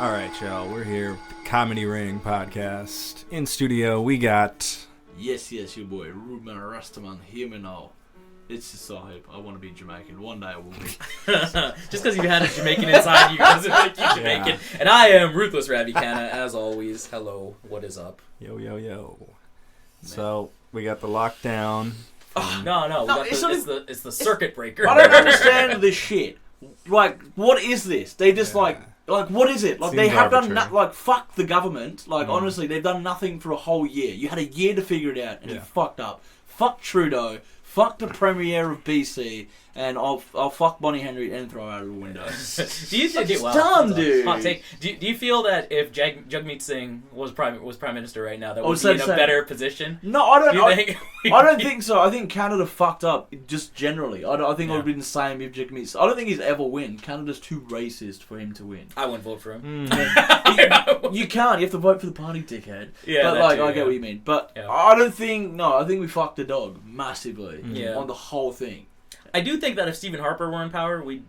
All right, y'all. We're here with the Comedy Ring podcast. In studio, we got... Yes, your boy, Ruben Rastaman, hear me now. It's just Sahib. I want to be Jamaican. One day I will be. Just because you had a Jamaican inside you doesn't make you Jamaican. Yeah. And I am Ruthless Ravi, as always. Hello, what is up? Yo. Man. So, we got the lockdown. No, it's the circuit breaker. I don't understand this shit. Like, what is this? They just what is it? Like, Seems they have arbitrary. done, fuck the government. Like, honestly, they've done nothing for a whole year. You had a year to figure it out, and you fucked up. Fuck Trudeau. Fuck the Premier of BC, and I'll fuck Bonnie Henry and throw her out of the window. Do you think dumb, dude? Hot take. Do you feel that if Jagmeet Singh was prime minister right now, that would be in a better position? No, I don't think so. I think Canada fucked up just generally. I think it would have been the same if Jagmeet. I don't think he's ever win. Canada's too racist for him to win. I wouldn't vote for him. You can't. You have to vote for the party, dickhead. Yeah, but I get what you mean. But I don't think. No, I think we fucked the dog massively on the whole thing. I do think that if Stephen Harper were in power, we'd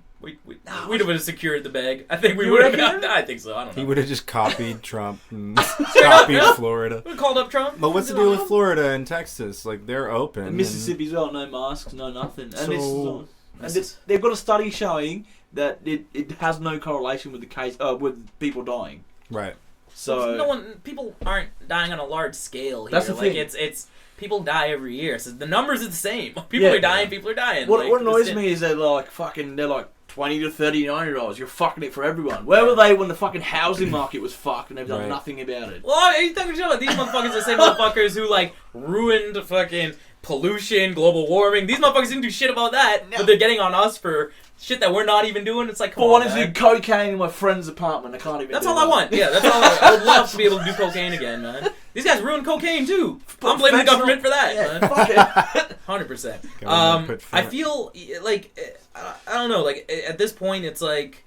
have secured the bag. I think we would have. I think so. I don't know. He would have just copied Trump and copied Florida. We called up Trump. But what's the deal with Florida and Texas? Like, they're open. And Mississippi as well. No masks, no nothing. And they've got a study showing that it has no correlation with the case with people dying. Right. So people aren't dying on a large scale here. That's the thing. It's people die every year. So the numbers are the same. People are dying. People are dying. What annoys me is they're like 20 to 39-year-olds. You're fucking it for everyone. Where were they when the fucking housing market was fucked and they've done nothing about it? Well, you think about these motherfuckers are the same motherfuckers who ruined fucking pollution, global warming. These motherfuckers didn't do shit about that, but they're getting on us for shit that we're not even doing. It's like, come on, I want to do cocaine in my friend's apartment. I can't even. That's all I want. Yeah, that's all. I would love to be able to do cocaine again, man. These guys ruined cocaine too. I'm blaming the government for that, man. Fuck it. 100%. I feel like I don't know. Like at this point, it's like,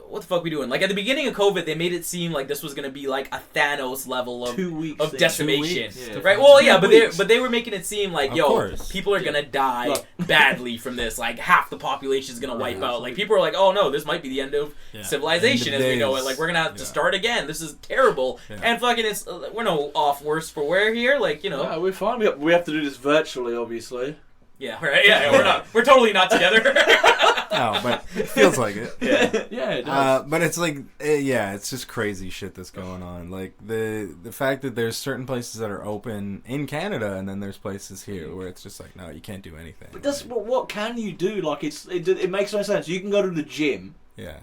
what the fuck are we doing? Like at the beginning of COVID, they made it seem like this was gonna be like a Thanos level of 2 weeks of decimation, 2 weeks. right? Well, yeah, but they were making it seem like, course. People are gonna die badly from this. Like half the population is gonna wipe out. Like people are like, oh no, this might be the end of civilization as we know it. Like we're gonna have to start again. This is terrible. Yeah. And fucking, we're no off worse for wear here. Like No, we're fine. We have to do this virtually, obviously. Yeah, right. Yeah, we're totally not together. No, but it feels like it. Yeah, it does. But it's like, it's just crazy shit that's going on. Like the fact that there's certain places that are open in Canada, and then there's places here where it's just like, no, you can't do anything. But that's what can you do? Like it makes no sense. You can go to the gym,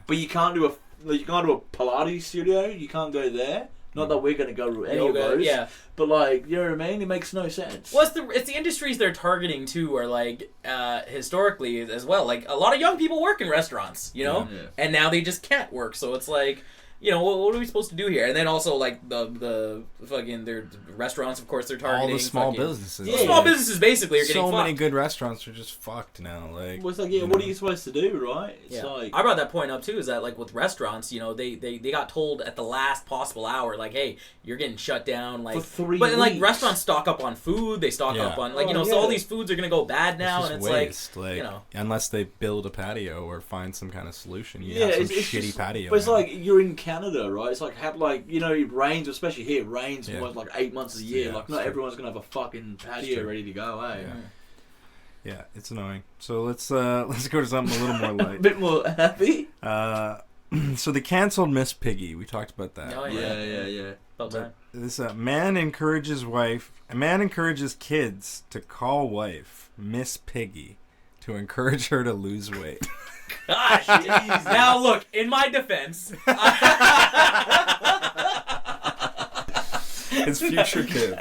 but you can't do a Pilates studio. You can't go there. Not that we're going to go to any of those. But you know what I mean? It makes no sense. Well, it's the industries they're targeting too, are historically as well. Like a lot of young people work in restaurants, you know, and now they just can't work. So it's like, you know, what are we supposed to do here? And then also the fucking their restaurants, of course, they're targeting all the small businesses. Yeah, small businesses basically are getting so fucked. many good restaurants are just fucked now. Like, well, it's like, what are you supposed to do, right? It's I brought that point up too. Is that like with restaurants, you know, they got told at the last possible hour, like, hey, you're getting shut down, like for 3 But weeks. Restaurants stock up on food. They stock up on so all these foods are gonna go bad now, and it's waste. like, you know, unless they build a patio or find some kind of solution. You have some shitty just, patio. But it's like you're in Canada, right? It's it rains, especially here. It rains for 8 months a year. Not everyone's gonna have a fucking patio ready to go. Yeah, it's annoying. So let's go to something a little more light. A bit more happy. So they canceled Miss Piggy. We talked about that. Oh yeah. About time. This man encourages kids to call wife Miss Piggy to encourage her to lose weight. Gosh, now look, in my defense, his future kid.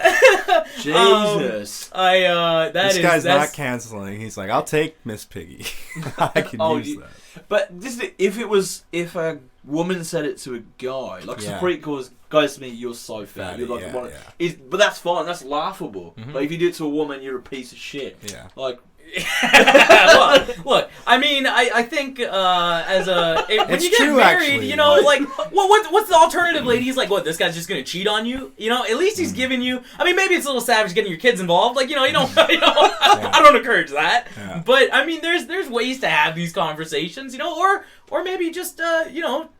Jesus. This guy's not canceling. He's like, I'll take Miss Piggy. I can use that. But if a woman said it to a guy, Supreme Court goes to me, you're so fat. You're like but that's fine. That's laughable. Mm-hmm. Like if you do it to a woman, you're a piece of shit. Yeah. Like look, I mean, I think when you get true, married, actually. you know, like, what's the alternative, lady? He's like, what, this guy's just gonna cheat on you? You know, at least he's giving you. I mean, maybe it's a little savage getting your kids involved. Like, you don't. I don't encourage that. Yeah. But I mean, there's ways to have these conversations, or maybe just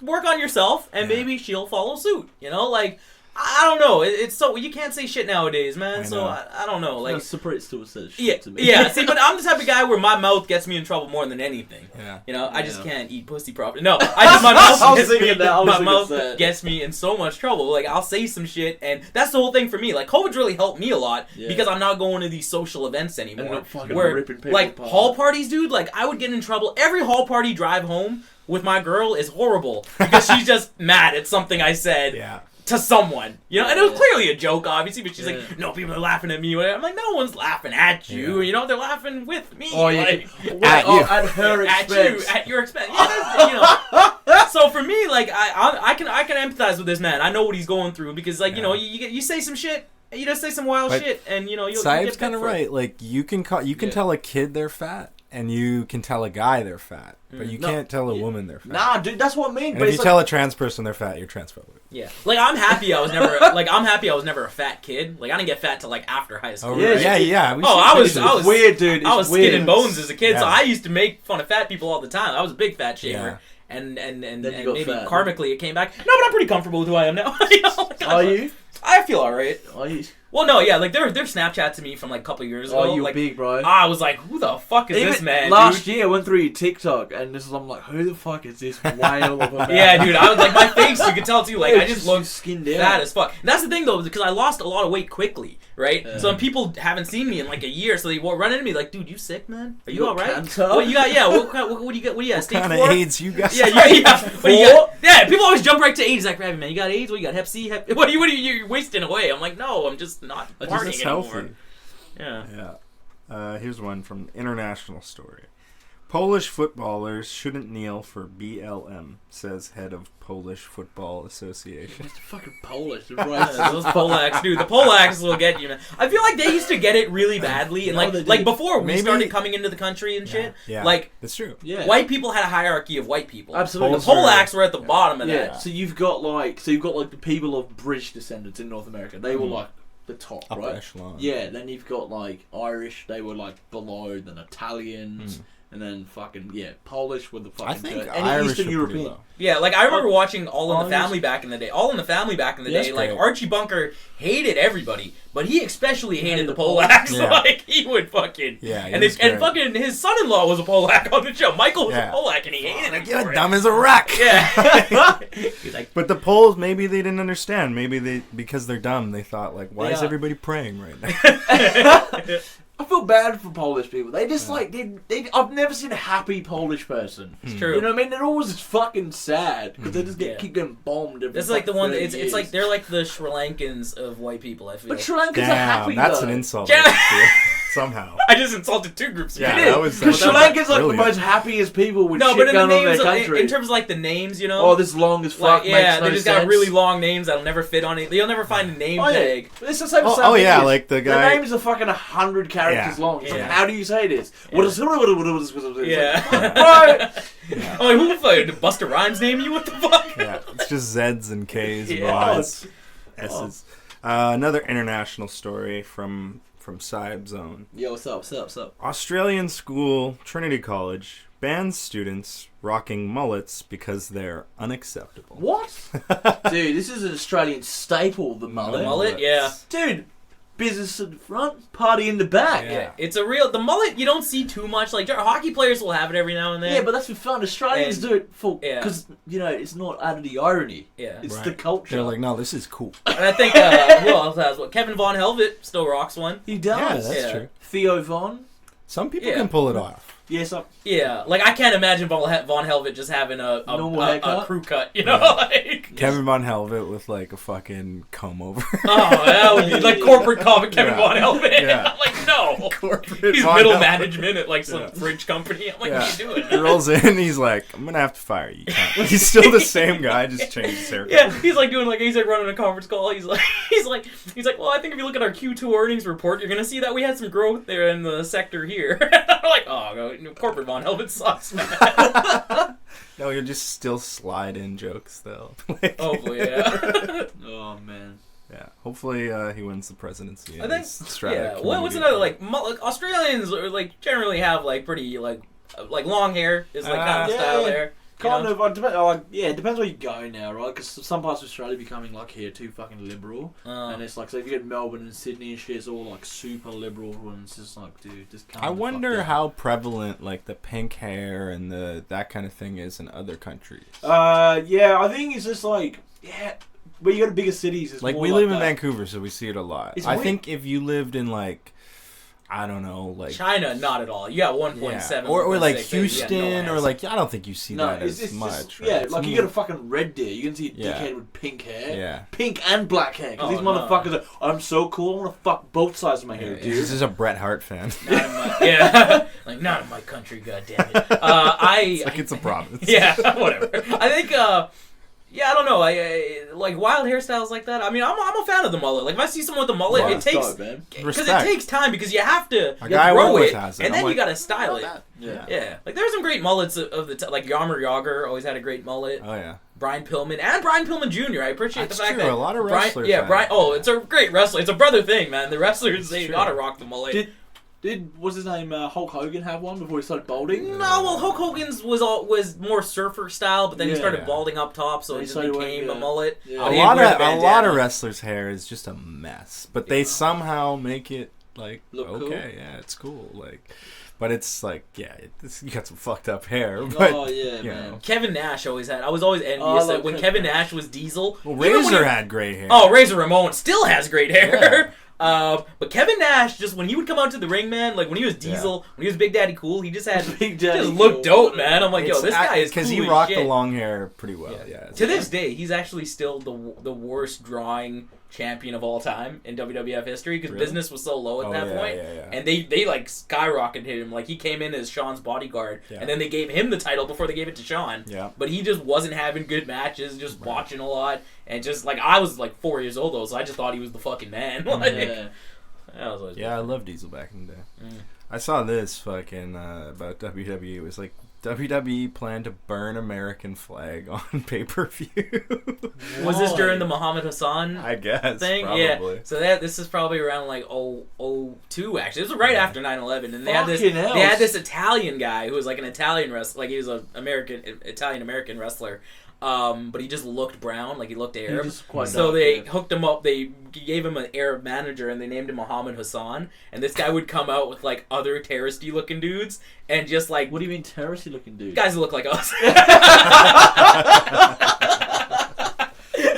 work on yourself, and maybe she'll follow suit. Like. I don't know. It's so you can't say shit nowadays, man. So I don't know. Like, Separate still says shit to me. Yeah. See, but I'm the type of guy where my mouth gets me in trouble more than anything. Yeah. I just can't eat pussy properly. No, my mouth gets me in so much trouble. Like, I'll say some shit, and that's the whole thing for me. Like, COVID's really helped me a lot because I'm not going to these social events anymore. Where like hall parties, dude. Like, I would get in trouble every hall party drive home with my girl is horrible because she's just mad at something I said. Yeah. To someone, and it was clearly a joke, obviously, but she's like, no, people are laughing at me. I'm like, no one's laughing at you, they're laughing with me. Oh, like, at her expense. At your expense. Yeah, so for me, like, I can empathize with this man. I know what he's going through because, like, you say some shit, you just say some wild shit, and, you'll Saib's kind of right. Like, you can tell a kid they're fat. And you can tell a guy they're fat, but you can't tell a woman they're fat. Nah, dude, that's what I mean. And if you tell a trans person they're fat, you're transphobic. Yeah, like I'm happy I was never a fat kid. Like I didn't get fat till like after high school. Oh, really? Right? Yeah. I was weird, dude. I was weird. skin and bones as a kid, so I used to make fun of fat people all the time. I was a big fat shamer. Yeah. And maybe fat, karmically it came back. No, but I'm pretty comfortable with who I am now. Are you? I feel alright. Are you? Well, no, yeah, like they're Snapchat to me from like a couple years ago. Oh, you like, big, bro. I was like, who the fuck is this man? Last year I went through your TikTok and I'm like, who the fuck is this whale of a man? Yeah, dude, I was like, my face, you could tell too, like I just looked skinned fat as fuck. And that's the thing though, because I lost a lot of weight quickly, right? So when people haven't seen me in like a year, so they run into me like, dude, you sick, man? Are you alright? What you got? Yeah, what do you got? What do you got? Stage 4? What kind of AIDS you got? Yeah. What do you got? Yeah, people always jump right to AIDS. Like, Ravi, man, you got AIDS? What you got? Hep C? What are you're wasting away? I'm like, no, I'm just not partying anymore. Yeah. Here's one from International Story. Polish footballers shouldn't kneel for BLM, says head of Polish Football Association. It's fucking Polish, right? Those Polacks, dude. The Polacks will get you, man. I feel like they used to get it really badly, and like before we started coming into the country and shit. Yeah, like that's true. Yeah, white people had a hierarchy of white people. Absolutely, the Polacks were at the bottom of that. Yeah, so you've got like the people of British descendants in North America. They were like the top, upper right? echelon. Yeah, then you've got like Irish. They were like below. Then Italians. And then Polish with the fucking. I think any Irish Eastern European. Yeah, like I remember watching All in the Family back in the day. Like Archie Bunker hated everybody, but he especially hated the Polacks. Yeah. Like he would fucking. Yeah, and fucking his son-in-law was a Polak on the show. Michael was a Polak, and he hated him. You're dumb as a rock. Yeah. He's like, but the Poles, maybe they didn't understand. Maybe because they're dumb, they thought like, why is everybody praying right now? I feel bad for Polish people. They just I've never seen a happy Polish person. It's true. You know what I mean? They're always just fucking sad because they just keep getting bombed. It's like the one. It's like they're like the Sri Lankans of white people. I feel. But Sri Lankans are happy. That's though. an insult. Somehow. I just insulted two groups. Yeah, that was. Because Sri Lankans like the most happiest people with shit going on in their country. In terms of like the names, Oh, this long as fuck. Like, yeah, they just got really long names that'll never fit on it. You'll never find a name tag. It's the same. Like the guy. The names are fucking 100 characters long. It's like, how do you say this? What is? Yeah. Oh, who fucking Buster Rhymes name you? What the fuck? Yeah, it's just Zs and Ks and Ys, S's. Another international story from Saib Zone. Yo, what's up? Australian school, Trinity College, bans students rocking mullets because they're unacceptable. What? Dude, this is an Australian staple, the mullet. The mullet, yeah. Dude, business at the front, party in the back. Yeah. It's the mullet you don't see too much. Like hockey players will have it every now and then. Yeah, but that's for fun. Australians do it for because it's not out of the irony. Yeah, it's the culture. They're like, no, this is cool. And I think who else has one? Kevin Von Helvet still rocks one. He does. Yeah, that's true. Theo Von. Some people can pull it off. Yes, yeah. Like I can't imagine Von Helvet just having a crew cut. You know, like Kevin Von Helvet with like a fucking comb over. Oh, that would be like corporate comic Kevin Von Helvet. Yeah. I'm like, no. Corporate. He's middle management at like some fridge company. I'm like, what are you doing? He rolls in. He's like, I'm gonna have to fire you. He's still the same guy, just changed his haircut. Yeah, he's like doing he's like running a conference call. He's like, well, I think if you look at our Q2 earnings report, you're gonna see that we had some growth there in the sector here. I'm like, oh, corporate Von Helvet sucks, man. No, you'll just still slide in jokes though. Hopefully, yeah. Oh man. Yeah, hopefully he wins the presidency. I think. Yeah. What's another like Australians like generally have like pretty like long hair is like kind of style there. Kind of, it depends where you go now, right? Because some parts of Australia are becoming like here too fucking liberal, and it's like so if you get Melbourne and Sydney and shit, it's all like super liberal, and it's just like, dude, just calm I wonder how prevalent like the pink hair and that kind of thing is in other countries. Yeah, I think it's just like where you go to bigger cities, it's like more we live in that. Vancouver, so we see it a lot. I think if you lived in like, I don't know, like China, not at all. You got 1.7, or like Houston, or like I don't think you see that as much. Right? Yeah, like you get a fucking Red Deer, you can see a dickhead with pink hair, pink and black hair. Because these motherfuckers are, I'm so cool, I want to fuck both sides of my hair, dude. This is a Bret Hart fan. Like not in my country, goddammit. It's like it's a province. Yeah, whatever. I think. Yeah, I don't know. I like wild hairstyles like that. I mean, I'm a fan of the mullet. Like if I see someone with the mullet, it takes because it takes time because you have to grow it, and then you gotta style it. Yeah. Like there's some great mullets of the like Yarmer Yager always had a great mullet. Oh yeah. Brian Pillman and Brian Pillman Jr. I appreciate the fact that a lot of wrestlers. Brian. Oh, it's a great wrestler. It's a brother thing, man. The wrestlers they gotta rock the mullet. What's his name? Hulk Hogan have one before he started balding? No, well, Hulk Hogan's was more surfer style, but then he started balding up top, so he just became a mullet. Yeah. A lot of wrestlers' hair is just a mess, but they somehow make it like look cool. Yeah, it's cool. Like, but it's like you got some fucked up hair. But, man. Kevin Nash always had. I was always envious that when Kevin Nash was Diesel. Well, Razor had great hair. Oh, Razor Ramon still has great hair. Yeah. But Kevin Nash, just when he would come out to the ring, man, like when he was Diesel, when he was Big Daddy Cool, he just had just looked dope, man. I'm like, yo, this guy is cool because he rocked the long hair pretty well. Yeah. To this day, he's actually still the worst drawing champion of all time in WWF history because business was so low at that point, and they like skyrocketed him. Like he came in as Shawn's bodyguard, and then they gave him the title before they gave it to Shawn. Yeah. But he just wasn't having good matches, just watching a lot, and just like I was like 4 years old though, so I just thought he was the fucking man. I loved Diesel back in the day. I saw this fucking about WWE. It was like WWE planned to burn American flag on pay-per-view. Was this during the Mohammed Hassan I guess thing? Probably. Yeah. So this is probably around like 02 actually. This was right after 9/11, and they had this Italian guy who was like an Italian wrestler, like he was an Italian American wrestler. But he just looked brown, like he looked Arab. So they hooked him up. They gave him an Arab manager, and they named him Mohammed Hassan. And this guy would come out with like other terroristy looking dudes, and just like, what do you mean terroristy looking dudes? Guys who look like us.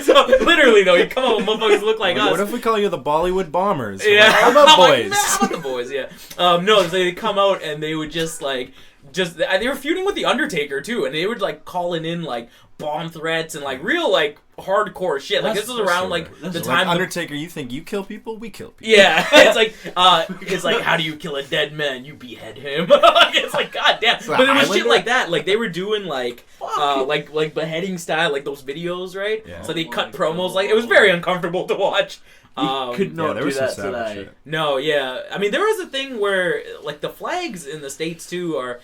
So literally though, you come up with motherfuckers who look like us. What if we call you the Bollywood Bombers? Yeah, like, how about boys? How about the boys? Yeah. No, so they come out and they would just they were feuding with the Undertaker too, and they would like calling in like bomb threats and like real like hardcore shit. Like this was around like the time like Undertaker. You think you kill people? We kill people. Yeah, it's like how do you kill a dead man? You behead him. It's like goddamn. But there was shit like that. Like they were doing like beheading style, like those videos, right? Yeah. So they cut promos. Like it was very uncomfortable to watch. Could not do that today. No, yeah. I mean, there was a thing where like the flags in the States too are.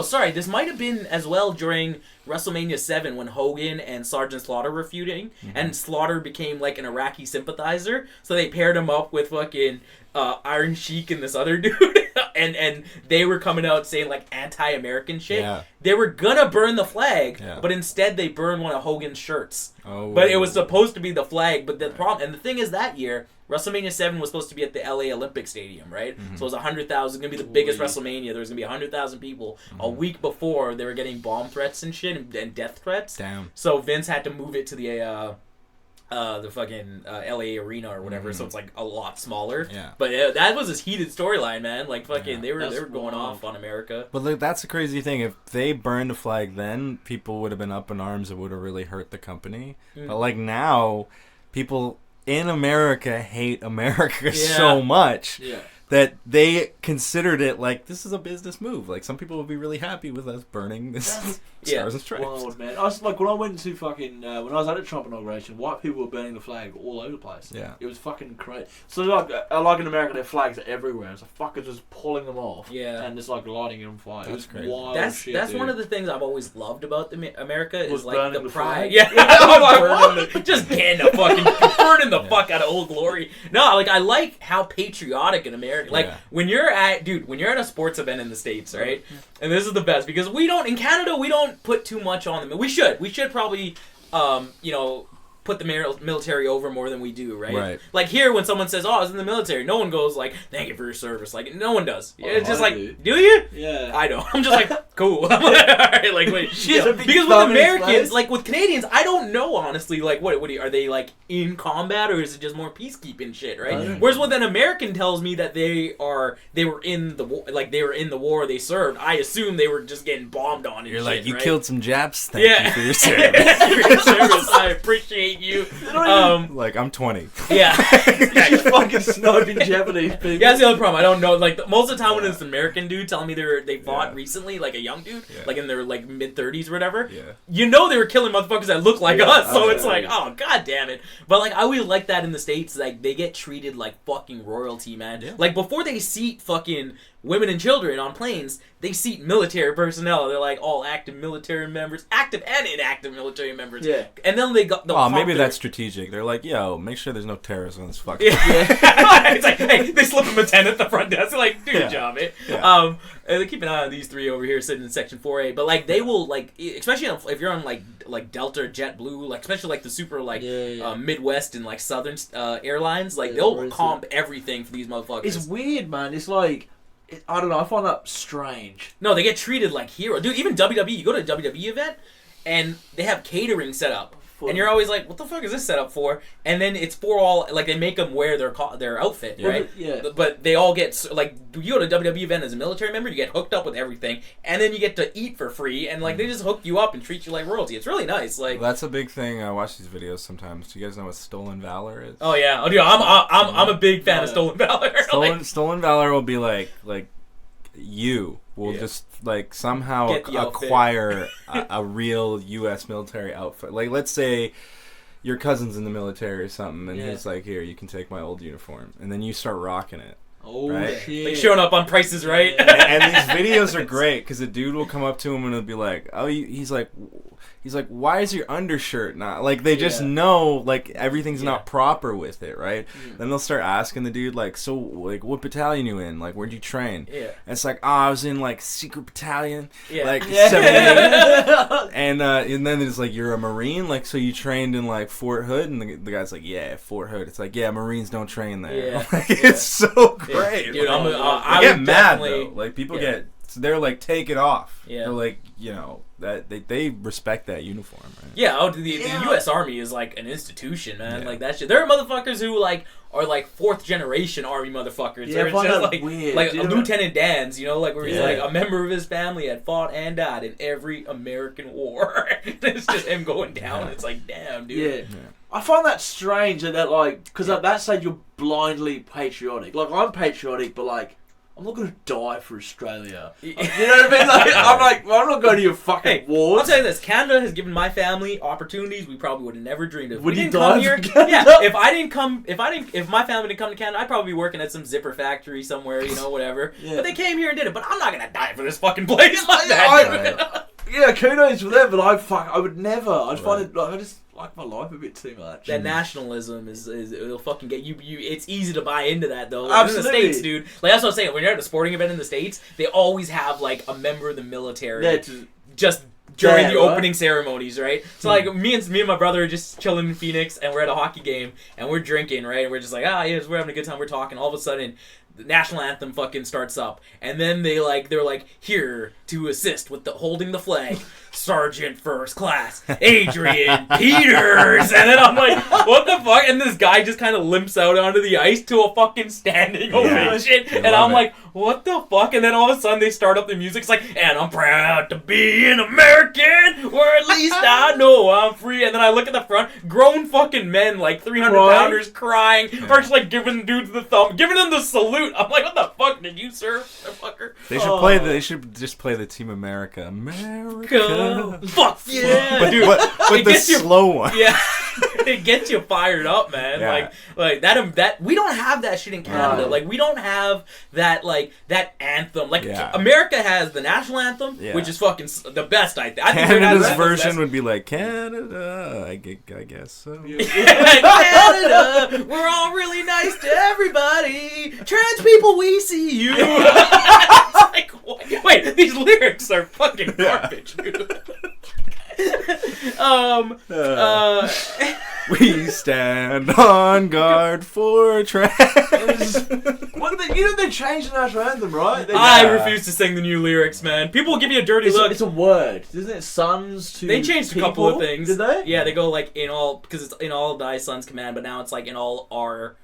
Sorry. This might have been as well during WrestleMania 7 when Hogan and Sergeant Slaughter were feuding, and Slaughter became like an Iraqi sympathizer, so they paired him up with fucking Iron Sheik and this other dude, and they were coming out saying like anti-American shit. Yeah. They were gonna burn the flag, but instead they burned one of Hogan's shirts. Oh. But it was supposed to be the flag, but the problem, and the thing is that year, WrestleMania 7 was supposed to be at the LA Olympic Stadium, right? So it was 100,000, going to be the biggest WrestleMania. There was going to be 100,000 people. A week before, they were getting bomb threats and shit and death threats. Damn. So Vince had to move it to the, I the fucking LA arena or whatever, so it's like a lot smaller. Yeah. But that was a heated storyline, man. Like fucking, they were going off on America. But like, that's the crazy thing. If they burned the flag then, people would have been up in arms. It would have really hurt the company. But like now, people in America hate America so much. Yeah. That they considered it like, this is a business move. Like, some people would be really happy with us burning this Stars and Stripes. Wild, man. I was like, when I went to fucking, when I was at a Trump inauguration, white people were burning the flag all over the place. Yeah. It was fucking crazy. So, like in America, their flags are everywhere. So, fuckers just pulling them off. Yeah. And just, like, lighting it on fire. It was crazy. Wild shit, That's one of the things I've always loved about America is, like, the pride. Flag? Yeah. Just getting the fucking, burning the fuck out of Old Glory. No, like, I like how patriotic in America. Like, when you're at a sports event in the States, right? And this is the best, because in Canada, we don't put too much on them. We should probably, put the military over more than we do, right? Like here, when someone says, "Oh, I was in the military," no one goes like, "Thank you for your service." Like no one does. It's just like, do you? Yeah. I don't. I'm just like, cool. I'm like, all right, like wait, shit. Because with Americans, like with Canadians, I don't know honestly. Like, what are they like in combat, or is it just more peacekeeping shit, right? Whereas when an American tells me that they were in the war, like they were in the war they served, I assume they were just getting bombed on. You're and like, shit, you right? killed some Japs. Thank you for your service. Thank you for your service. I appreciate you. Like, I'm 20. Yeah. Just fucking sniping Japanese people. Yeah, that's the other problem. I don't know. Like, most of the time when it's an American dude telling me they fought recently, like a young dude, like in their like mid-30s or whatever, you know they were killing motherfuckers that look like us. So it's like, oh, god damn it. But like, I always like that in the States. Like, they get treated like fucking royalty, man. Yeah. Like, before they seat fucking women and children on planes, they seat military personnel. They're like all active military members, active and inactive military members. Yeah. And then they got the. Oh, maybe that's strategic. They're like, yo, make sure there's no terrorists on this fucking. It's like, hey, they slip a lieutenant at the front desk. They're like, do your job, mate. Yeah. And keep an eye on these three over here sitting in section 4A. But like, they will like, especially if you're on like Delta or JetBlue, like especially like the super like Midwest and like Southern airlines, like they'll comp everything for these motherfuckers. It's weird, man. It's like. I don't know. I find that strange. No, they get treated like heroes. Dude, even WWE. You go to a WWE event, and they have catering set up. And you're always like, what the fuck is this set up for? And then it's for all, like, they make them wear their outfit, right? Yeah. But they all get, like, you go to a WWE event as a military member, you get hooked up with everything, and then you get to eat for free, and, like, they just hook you up and treat you like royalty. It's really nice. Like, well, that's a big thing. I watch these videos sometimes. Do you guys know what stolen valor is? Oh, yeah. Oh, dude, I'm a big fan of stolen valor. Stolen valor will be like you will just like somehow acquire a real U.S. military outfit. Like, let's say your cousin's in the military or something, and he's like, "Here, you can take my old uniform," and then you start rocking it. Oh, right? Shit. Like showing up on Prices Right. And these videos are great because the dude will come up to him and he'll be like, "Oh, he's like, why is your undershirt not?" Like, they just know, like, everything's not proper with it, right? Then they'll start asking the dude, like, "So, like, what battalion you in? Like, where'd you train?" Yeah. And it's like, "Oh, I was in, like, secret battalion, like, 78. And then it's like, "You're a Marine? Like, so you trained in, like, Fort Hood?" And the guy's like, "Yeah, Fort Hood." It's like, "Yeah, Marines don't train there." Yeah. Like, it's so great. Dude, I get mad, though. Like, people they're like, take it off. Yeah. They're like, you know, that they respect that uniform, right? Yeah, the U.S. Army is like an institution, man. Yeah. Like, that shit. There are motherfuckers who like are like fourth generation Army motherfuckers. Yeah, it's just like weird. Like Lieutenant Dan's, you know, like where he's like a member of his family had fought and died in every American war. It's just him going down. It's like, damn, dude. Yeah. I find that strange that like, because at that stage you're blindly patriotic. Like, I'm patriotic, but like, I'm not going to die for Australia. You know what I mean? Like, I'm like, well, I'm not going to your fucking wars. I'll tell you this. Canada has given my family opportunities we probably would have never dreamed of. Would you die here? Yeah. If my family didn't come to Canada, I'd probably be working at some zipper factory somewhere, you know, whatever. Yeah. But they came here and did it. But I'm not going to die for this fucking place like that. Yeah, kudos for them, but I would never. I find it, like, I just like my life a bit too much. That nationalism is it'll fucking get you. It's easy to buy into that though. Absolutely. In the States, dude. Like, that's what I'm saying. When you're at a sporting event in the States, they always have like a member of the military just during the opening ceremonies, right? So like me and my brother are just chilling in Phoenix, and we're at a hockey game, and we're drinking, right? And we're just like, yes, we're having a good time. We're talking. All of a sudden, the national anthem fucking starts up, and then they're like here to assist with the holding the flag, Sergeant First Class Adrian Peters, and then I'm like, what the fuck? And this guy just kind of limps out onto the ice to a fucking standing ovation, and I'm like, what the fuck? And then all of a sudden they start up the music. It's like, and I'm proud to be an American, or at least I know I'm free. And then I look at the front, grown fucking men, like 300-pounders crying, or just like giving dudes the thumb, giving them the salute. I'm like, what the fuck did you serve, motherfucker? They should play. They should just play the Team America. America. Fuck yeah, but, dude. But the slow one. Yeah. It gets you fired up, man. Yeah. Like that. We don't have that shit in Canada. Like we don't have that that anthem. Like America has the national anthem, which is fucking the best. I think Canada's version would be like Canada. I guess so. Canada, we're all really nice to everybody. Trans people, we see you. Like, what? Wait, these lyrics are fucking garbage, dude. We stand on guard for trans. They changed the national anthem, right? I refuse to sing the new lyrics, man. People will give you a dirty look. It's a word, isn't it? Sons to. They changed people? A couple of things. Did they? Yeah, they go like in all, because it's in all thy sons command, but now it's like in all our.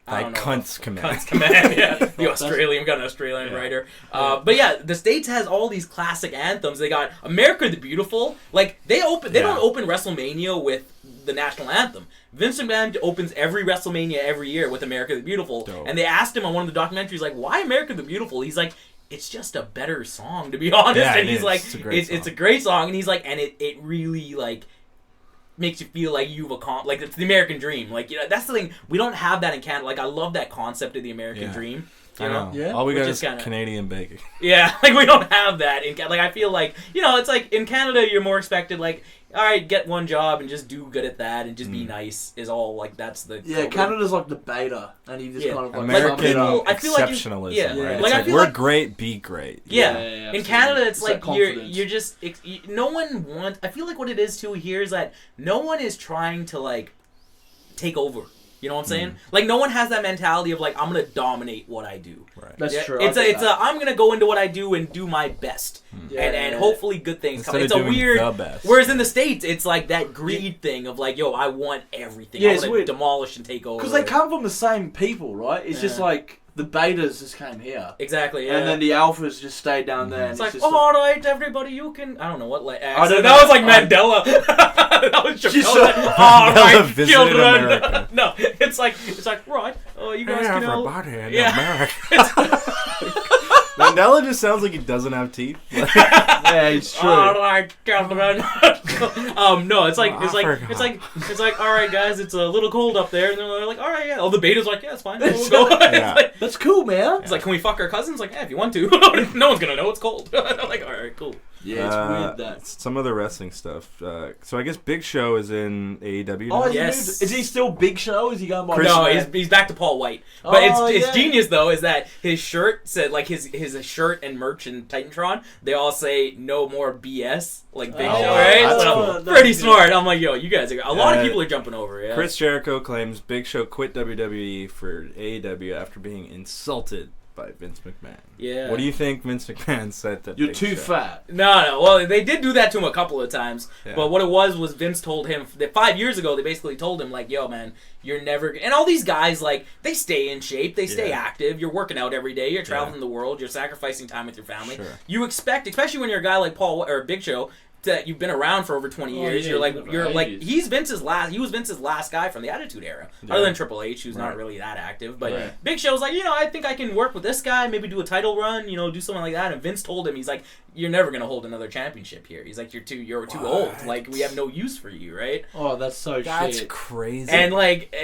Like cunts command. Cunts command, yeah. The Australian, we got an Australian writer. But yeah, the States has all these classic anthems. They got America the Beautiful. Like, they don't open WrestleMania with the national anthem. Vince McMahon opens every WrestleMania every year with America the Beautiful. Dope. And they asked him on one of the documentaries, like, why America the Beautiful? He's like, it's just a better song, to be honest. Yeah, and he's like, it's a great song. And he's like, and it really, like, makes you feel like you've accomplished, like it's the American dream. Like, you know, that's the thing. We don't have that in Canada. Like, I love that concept of the American dream. You know? Yeah. All we got is Canadian bacon. Yeah, like we don't have that in Canada. Like, I feel like, you know, it's like in Canada you're more expected, like, all right, get one job and just do good at that and just be nice is all, like, that's the... Yeah, Canada's like the beta, and you just kind of like... American exceptionalism, right? Like, I feel we're great, be great. Yeah. In Canada, it's like you're just... no one wants... I feel like what it is, too, here is that no one is trying to, like, take over. You know what I'm saying? Like, no one has that mentality of, like, I'm going to dominate what I do. Right. That's true. It's I'm going to go into what I do and do my best. And hopefully good things come. It's a weird... Whereas in the States, it's like that greed thing of, like, yo, I want everything. I want to demolish and take over. Because they come from the same people, right? It's just like... The betas just came here. Exactly, yeah. And then the alphas just stayed down there. It's like, all right, everybody, you can... I don't know what, like... That was like Mandela. That was Chappelle. All right, children. No, it's like, right, you guys can all... Everybody in America. Mandela just sounds like he doesn't have teeth. Yeah, it's true. All right, gentlemen. No, it's like, all right, guys, it's a little cold up there, and they're like, all right, yeah. All the betas like, yeah, it's fine. We'll go. Yeah. Like, that's cool, man. It's like, can we fuck our cousins? Like, yeah, if you want to. No one's gonna know it's cold. Like, all right, cool. Yeah, it's weird that. Some other wrestling stuff. So I guess Big Show is in AEW now? Oh, yes. Is he still Big Show? Is he going by... No, he's back to Paul White. But it's genius, though, is that his shirt said, like, his shirt and merch in Titantron, they all say, no more BS, like Big Show, right? So, pretty smart. I'm like, yo, you guys are... A lot of people are jumping over, yeah. Chris Jericho claims Big Show quit WWE for AEW after being insulted by Vince McMahon. Yeah. What do you think Vince McMahon said to You're too fat. No. Well, they did do that to him a couple of times. Yeah. But what it was Vince told him that 5 years ago, they basically told him, like, yo, man, you're never... And all these guys, like, they stay in shape. They stay active. You're working out every day. You're traveling the world. You're sacrificing time with your family. Sure. You expect, especially when you're a guy like Paul or Big Show, that you've been around for over 20 years. Yeah, you're like he was Vince's last guy from the Attitude Era. Other than Triple H, who's not really that active. But Big Show's like, I think I can work with this guy, maybe do a title run, do something like that. And Vince told him, he's like, you're never gonna hold another championship here. He's like, you're too old. Like, we have no use for you, right? Oh, that's crazy. And like,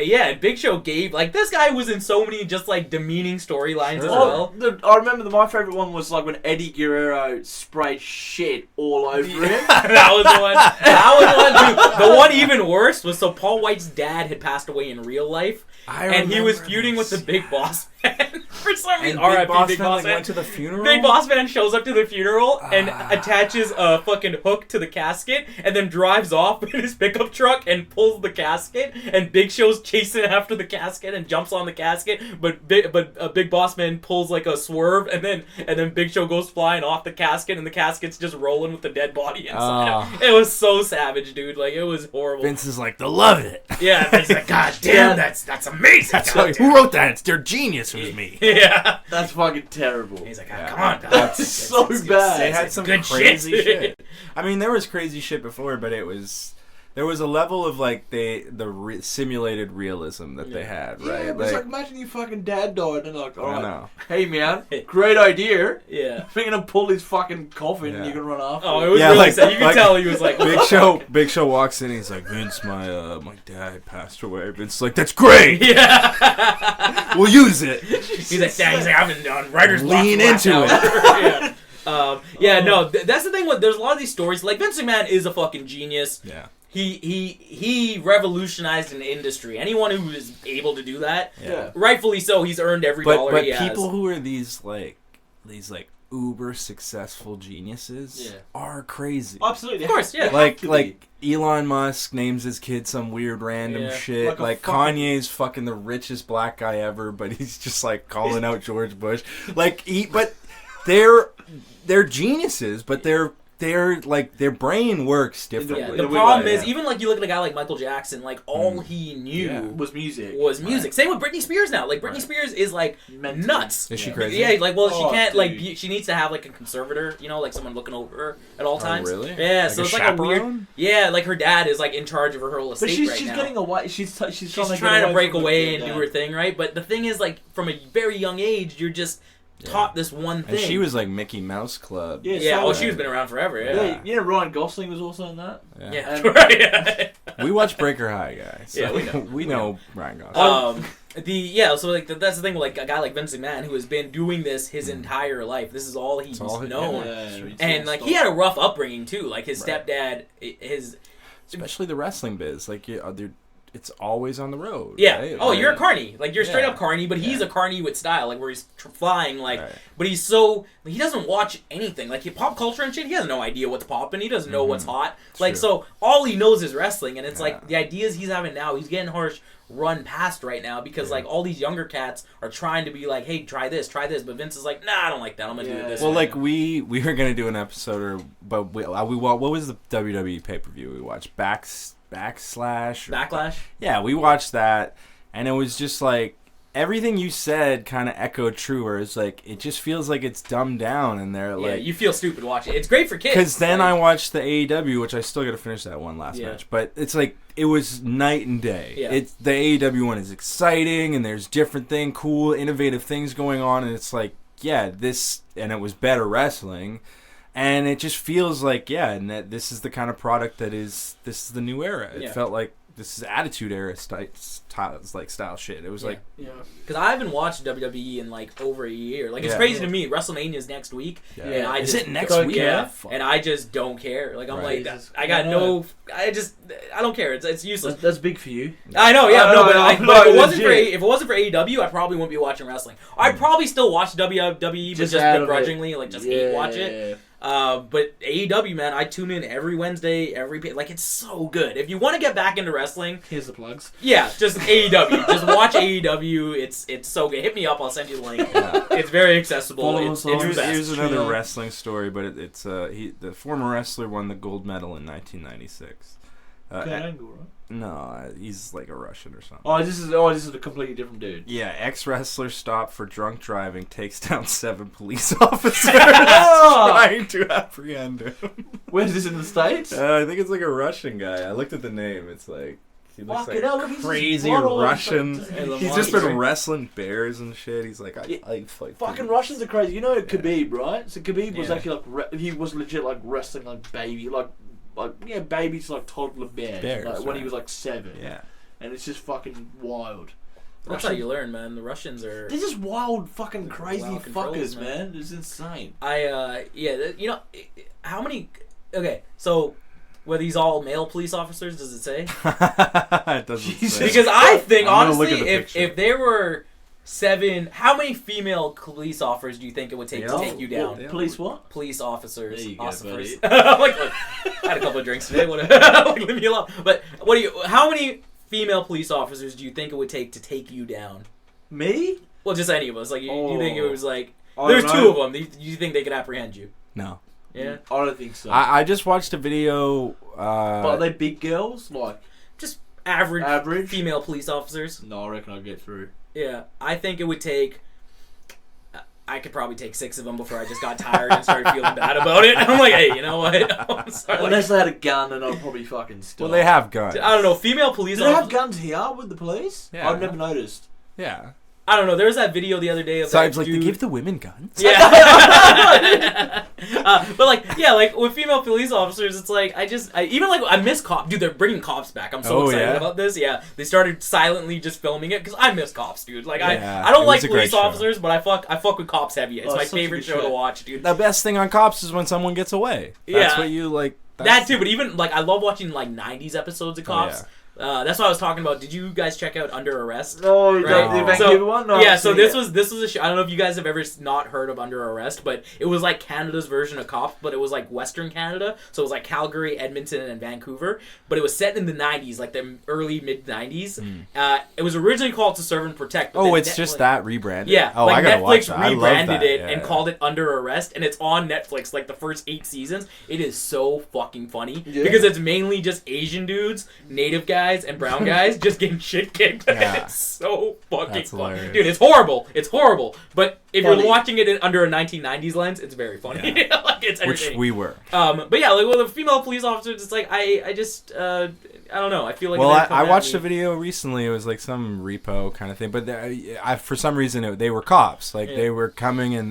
Big Show gave, like, this guy was in so many just like demeaning storylines as well. I remember my favorite one was like when Eddie Guerrero sprayed shit all over him. That was the one. The one even worse was Paul White's dad had passed away in real life, and he was feuding with the Big Boss Man. For some reason, R.I.P. Big Boss Man. Went to the funeral? Big Boss Man shows up to the funeral and attaches a fucking hook to the casket and then drives off in his pickup truck and pulls the casket, and Big Show's chasing after the casket and jumps on the casket, but Big Boss Man pulls like a swerve, and then Big Show goes flying off the casket, and the casket's just rolling with the dead body inside. It was so savage, dude. Like, it was horrible. Vince is like, they'll love it. Yeah, Vince's like, God damn, that's amazing. Who wrote that? It's their genius. It was me. Yeah, that's fucking terrible. He's like, come on, that's so bad. They had some crazy shit. I mean, there was crazy shit before, but there was a level of like the simulated realism that they had, right? Yeah, it was like, imagine your fucking dad died and like, all right, know. Hey man, great idea. Yeah, we're gonna pull his fucking coffin and you can run off. Oh, it was really sad. You can tell he was like, Big Show walks in and he's like, Vince, my dad passed away. Vince's like, that's great. Yeah, we'll use it. He's like, I've been on writer's block. Lean into it. Yeah. No, that's the thing. There's a lot of these stories. Like, Vince McMahon is a fucking genius. Yeah. He revolutionized an industry. Anyone who is able to do that, rightfully so, he's earned every dollar he has. But people who are these uber successful geniuses are crazy. Absolutely, of course, yeah. Like Elon Musk names his kid some weird random shit. Like Kanye's fucking the richest black guy ever, but he's just like calling out George Bush. But they're geniuses, but they're like, their brain works differently. Yeah, the problem is, even like you look at a guy like Michael Jackson, like all he knew was music. Right. Same with Britney Spears now. Like, Britney Spears is like nuts. Is she crazy? Yeah, like, well, she can't she needs to have like a conservator, like someone looking over her at all times. Really? Yeah, like so it's chaperone? like a weird. Yeah, like her dad is like in charge of her whole estate but she's getting away. She's trying to break away and do her thing, right? But the thing is, like, from a very young age, you're just taught this one thing. And she was like Mickey Mouse Club. Yeah, she's been around forever. Yeah, Ryan Gosling was also in that. Yeah. Right. We watch Breaker High, guys. So yeah, we know Ryan Gosling. So like that's the thing with like a guy like Vince McMahon, who has been doing this his entire life. This is all he's known, and like he had a rough upbringing too. Like his stepdad, especially the wrestling biz, like it's always on the road. Yeah. Right? Oh, you're a carny. Like, you're straight up carny, but he's a carny with style. Like, where he's flying, like... Right. But he's so... He doesn't watch anything. Like, pop culture and shit, he has no idea what's popping. He doesn't know what's hot. Like, so, all he knows is wrestling. And it's like, the ideas he's having now, he's getting run past right now. Because, like, all these younger cats are trying to be like, hey, try this. But Vince is like, nah, I don't like that. I'm going to do it this way. Well, like, we were going to do an episode, but what was the WWE pay-per-view we watched? Backlash? Yeah, we watched that, and it was just like, everything you said kind of echoed true, where it's like, it just feels like it's dumbed down, and they're like... Yeah, you feel stupid watching it. It's great for kids. Because then I watched the AEW, which I still got to finish that one last match, but it's like, it was night and day. Yeah. The AEW one is exciting, and there's different cool, innovative things going on, and it's like, and it was better wrestling. And it just feels like, and that this is the kind of product this is the new era. It felt like this is Attitude Era style shit. It was like... Yeah. Because I haven't watched WWE in like over a year. Like, it's crazy to me. WrestleMania's next week. Yeah. And is it next week? Yeah. And I just don't care. Like, I'm like, I got no... I don't care. It's useless. That's big for you. I know, but if it wasn't for AEW, I probably wouldn't be watching wrestling. I'd probably still watch WWE, but just begrudgingly, like, just hate watch it. But AEW, man, I tune in every Wednesday, it's so good. If you want to get back into wrestling, here's the plugs. Yeah, just AEW. Just watch AEW. It's so good. Hit me up. I'll send you the link. It's very accessible. Here's another wrestling story, but it's the former wrestler won the gold medal in 1996. Angle, right? No, he's like a Russian or something. This is a completely different dude. Yeah, ex-wrestler stopped for drunk driving, takes down 7 police officers trying to apprehend him. Where's this in the States? I think it's like a Russian guy. I looked at the name. It's like, he looks like crazy Russian. He's just been wrestling bears and shit. He's like, I fight. Fucking Russians are crazy. You know Khabib, right? So Khabib was actually like, he was legit like wrestling like baby, babies like toddler bears like, when he was like 7. Yeah. And it's just fucking wild. That's how you learn, man. The Russians are... They're just wild fucking crazy fuckers, man. It's insane. How many... Okay, so... Were these all male police officers, does it say? It doesn't say. Because I think, honestly, if there were... 7. How many female police officers do you think it would take to take you down? Police what? Police officers. There you go, buddy. Like, I had a couple of drinks today. Like, leave me alone. But how many female police officers do you think it would take to take you down? Me? Well, just any of us. Like, you think it was like there's 2 of them. Do you think they could apprehend you? No. Yeah. I don't think so. I just watched a video. But are they big girls? Like just average female police officers? No, I reckon I'll get through. Yeah, I think it would take. I could probably take 6 of them before I just got tired and started feeling bad about it. I'm like, hey, you know what? I'm sorry. Unless they had a gun, then I'd probably fucking stop. Well, they have guns. I don't know. Female police. Do they have guns here with the police? Yeah. I've never noticed. Yeah. I don't know. There was that video the other day of that dude. They give the women guns. Yeah. But like with female police officers, it's like I miss cops. Dude, they're bringing cops back. I'm so excited about this. Yeah, they started silently just filming it because I miss cops, dude. Like I don't like police officers, but I fuck with cops heavy. It's my favorite show to watch, dude. The best thing on Cops is when someone gets away. That's what you like. That too, but even like I love watching like 90s episodes of Cops. Oh, yeah. That's what I was talking about. Did you guys check out Under Arrest? Oh, right? The Vancouver one? No, yeah, so this was a show. I don't know if you guys have ever not heard of Under Arrest, but it was like Canada's version of Cops, but it was like Western Canada. So it was like Calgary, Edmonton, and Vancouver. But it was set in the 90s, like the early, mid-90s. It was originally called To Serve and Protect. But it's just that rebranded? Yeah. Oh, like I gotta watch Netflix that. rebranded it and called it Under Arrest, and it's on Netflix, like the first 8 seasons. It is so fucking funny because it's mainly just Asian dudes, native guys, and brown guys. Just getting shit kicked. Yeah. It's so fucking funny. Dude, it's horrible. It's horrible. But if you're watching it under a 1990s lens, it's very funny. Yeah. Like, it's entertaining. Which we were. But yeah, like with the female police officers, it's like I just I don't know. I feel like I watched a video recently. It was like some repo kind of thing, but for some reason they were cops. Like they were coming and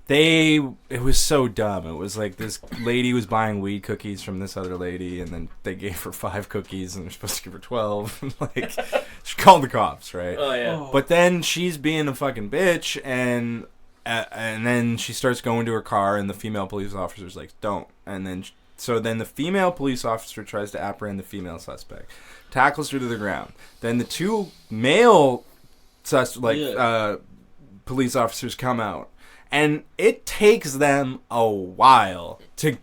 it was so dumb. It was like this lady was buying weed cookies from this other lady, and then they gave her 5 cookies, and they're supposed to give her 12. Like, she called the cops, right? Oh yeah. But then she's being a fucking bitch, and then she starts going to her car, and the female police officer's like, "Don't." And then the female police officer tries to apprehend the female suspect, tackles her to the ground. Then the 2 male police officers come out. And it takes them a while to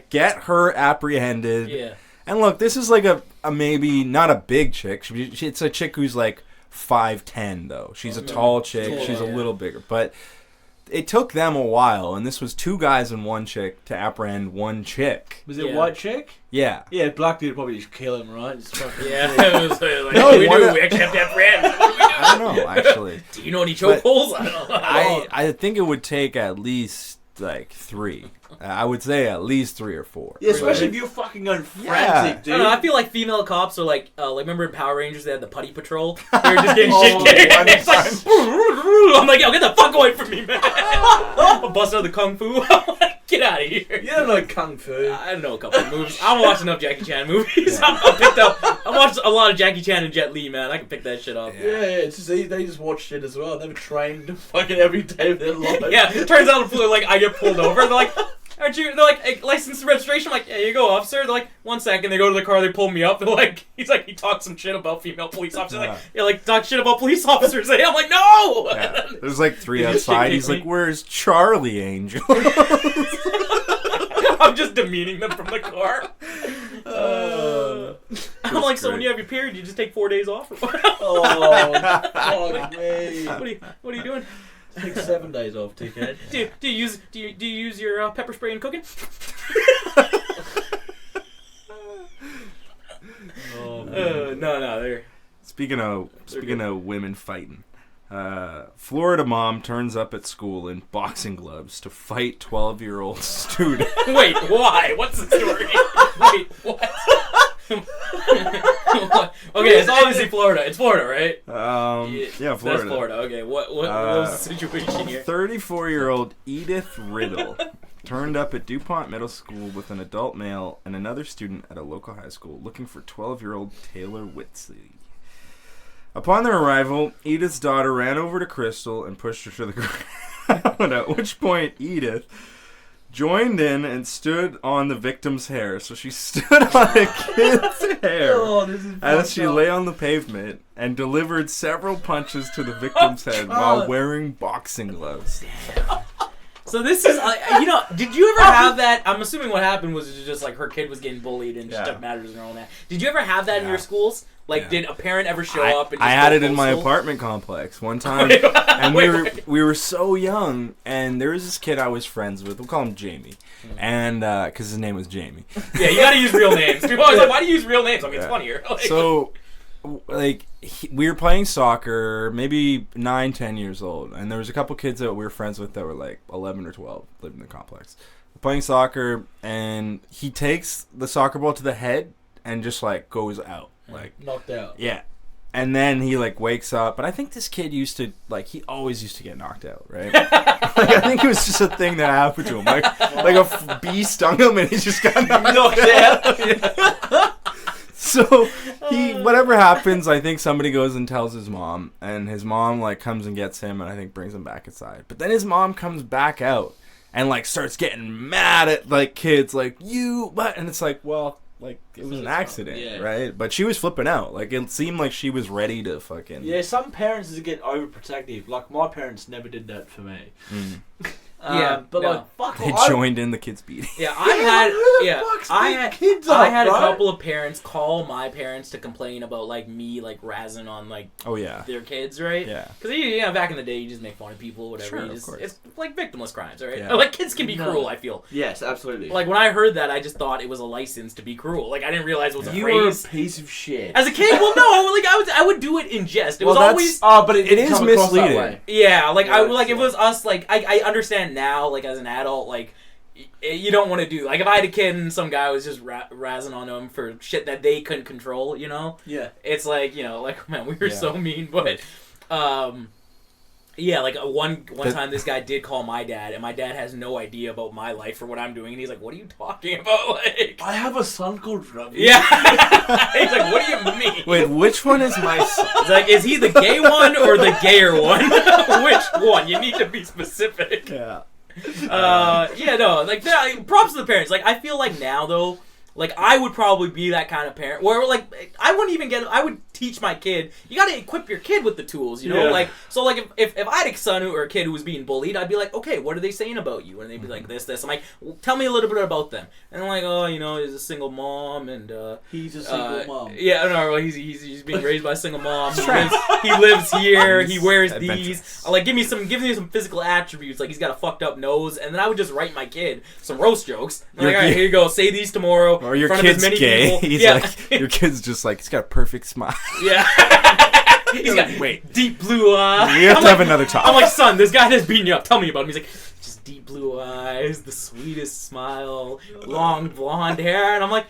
get her apprehended. Yeah. And look, this is like a maybe not a big chick. It's a chick who's like 5'10", though. She's a tall chick. She's a little bigger. But it took them a while, and this was 2 guys and 1 chick to apprehend 1 chick. Was it a white chick? Yeah. Yeah, black dude probably just kill him, right? Yeah. It was like, no, we actually have to apprehend. I don't know, actually. Do you know any chokeholds? I don't know. I think it would take at least like 3. I would say at least 3 or 4. Yeah, especially if you're fucking going frantic, dude. I don't know, I feel like female cops are like remember in Power Rangers they had the putty patrol? They were just getting shit kicked. It's like, I'm like, yo, get the fuck away from me, man. I'll bust out the kung fu. Get out of here. You don't know kung fu. I know a couple of moves. I don't watch enough Jackie Chan movies. I watched a lot of Jackie Chan and Jet Li, man. I can pick that shit up. Yeah, it's just they just watch shit as well. They've trained fucking every day of their life. Yeah, it turns out like I get pulled over. They're like, aren't you? They're like, license and registration. I'm like, yeah, you go, officer. They're like, 1 second. They go to the car. They pull me up. They're like, he talks some shit about female police officers. Like, talk shit about police officers. I'm like, no. Yeah. There's like 3 outside. He's like, where's Charlie Angel? I'm just demeaning them from the car. I'm like, so when you have your period, you just take 4 days off? Oh, me. What are you doing? Take 7 days off, dickhead. Do you use your pepper spray in cooking? No. There. Speaking of women fighting, Florida mom turns up at school in boxing gloves to fight 12-year-old student. Wait, why? What's the story? Wait, what? Okay, it's obviously Florida. It's Florida, right? Yeah, Florida. That's Florida. Okay, what was the situation here? 34-year-old Edith Riddle turned up at DuPont Middle School with an adult male and another student at a local high school looking for 12-year-old Taylor Whitsley. Upon their arrival, Edith's daughter ran over to Crystal and pushed her to the ground, at which point Edith joined in and stood on the victim's hair. So she stood on a kid's hair Oh, this is and she lay on the pavement and delivered several punches to the victim's head while wearing boxing gloves. Damn. So this is, did you ever have that? I'm assuming what happened was just like her kid was getting bullied and she took matters in her own hand. Did you ever have that in your schools? Like, did a parent ever show up? And just I had it in my apartment complex one time, and we were so young, and there was this kid I was friends with. We'll call him Jamie, and because his name was Jamie. Yeah, you gotta use real names. People always like, why do you use real names? I mean, it's funnier. So, we were playing soccer, maybe 9, 10 years old, and there was a couple kids that we were friends with that were like 11 or 12, lived in the complex. We're playing soccer, and he takes the soccer ball to the head and just like goes out. Like knocked out. Yeah. And then he like wakes up, but I think this kid used to he always used to get knocked out, right? I think it was just a thing that happened to him. Like a bee stung him and he just got knocked out. So whatever happens, I think somebody goes and tells his mom, and his mom like comes and gets him and I think brings him back inside. But then his mom comes back out and like starts getting mad at like kids like and it's like, well, like, it was an accident, right? But she was flipping out. Like, it seemed like she was ready to fucking... Yeah, some parents get overprotective. Like, my parents never did that for me. But fuck. They joined in the kids' beating. Yeah, I had a couple of parents call my parents to complain about like me like razzing on like their kids, right? Yeah. Because back in the day, you just make fun of people, whatever. Sure, of course. It's like victimless crimes, right? Yeah. Like kids can be cruel. I feel. Yes, absolutely. Like when I heard that, I just thought it was a license to be cruel. Like I didn't realize it was a phrase. You were a piece of shit. As a kid, well, no, I would do it in jest. It was always. But it is misleading. Yeah, like if it was us, like I understand now, like as an adult, like you don't want to do like if I had a kid and some guy was just razzing on them for shit that they couldn't control, it's like like man, we were so mean, but like one time this guy did call my dad, and my dad has no idea about my life or what I'm doing, and he's like, "What are you talking about?" Like, I have a son called Ravi. Yeah, he's like, "What do you mean?" Wait, which one is my son? It's like, is he the gay one or the gayer one? Which one? You need to be specific. Yeah. Props to the parents. Like, I feel like now though, like I would probably be that kind of parent where like I would teach my kid, you got to equip your kid with the tools, like so like if I had a son or a kid who was being bullied, I'd be like, okay, what are they saying about you? And they'd be like this. I'm like, well, tell me a little bit about them. And I'm like, oh, he's a single mom and he's a single mom. Yeah, no, he's being raised by a single mom. He lives here. He wears these. Like give me some physical attributes. Like he's got a fucked up nose, and then I would just write my kid some roast jokes. Like, all right, here you go. Say these tomorrow. Or your kid's gay. He's like, your kid's just like, he's got a perfect smile. Yeah. He's got deep blue eyes. We have to have another topic. I'm like, son, this guy that's beating you up. Tell me about him. He's like, just deep blue eyes, the sweetest smile, long blonde hair. And I'm like,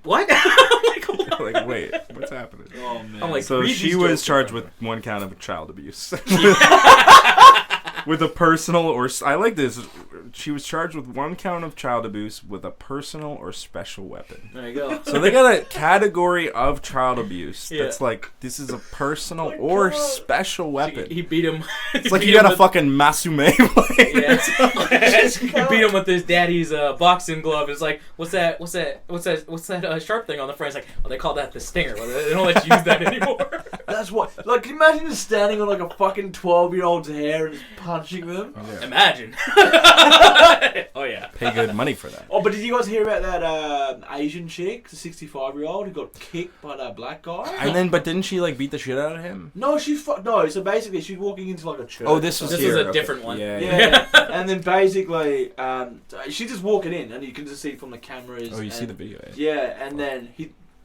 what? I'm like, wait, what's happening? Oh, man. I'm like, so she was charged with one count of child abuse. With a personal or... I like this. She was charged with one count of child abuse with a personal or special weapon. There you go. So they got a category of child abuse that's like, this is a personal or special weapon. He beat him. It's like you got a fucking Masume blade. Yeah. He beat him with his daddy's boxing glove. It's like, what's that sharp thing on the front? It's like, they call that the stinger. They don't let you use that anymore. That's what... Like, can you imagine just standing on like a fucking 12-year-old's hair and punching them? Yeah. Imagine. Oh yeah. Pay good money for that. Oh, but did you guys hear about that Asian chick, the 65-year-old, who got kicked by that black guy? But didn't she like beat the shit out of him? No, so basically she's walking into like a church. Oh, this was a different one. Yeah. And then basically, she's just walking in, and you can just see from the cameras. Oh, you see the video. Yeah, and then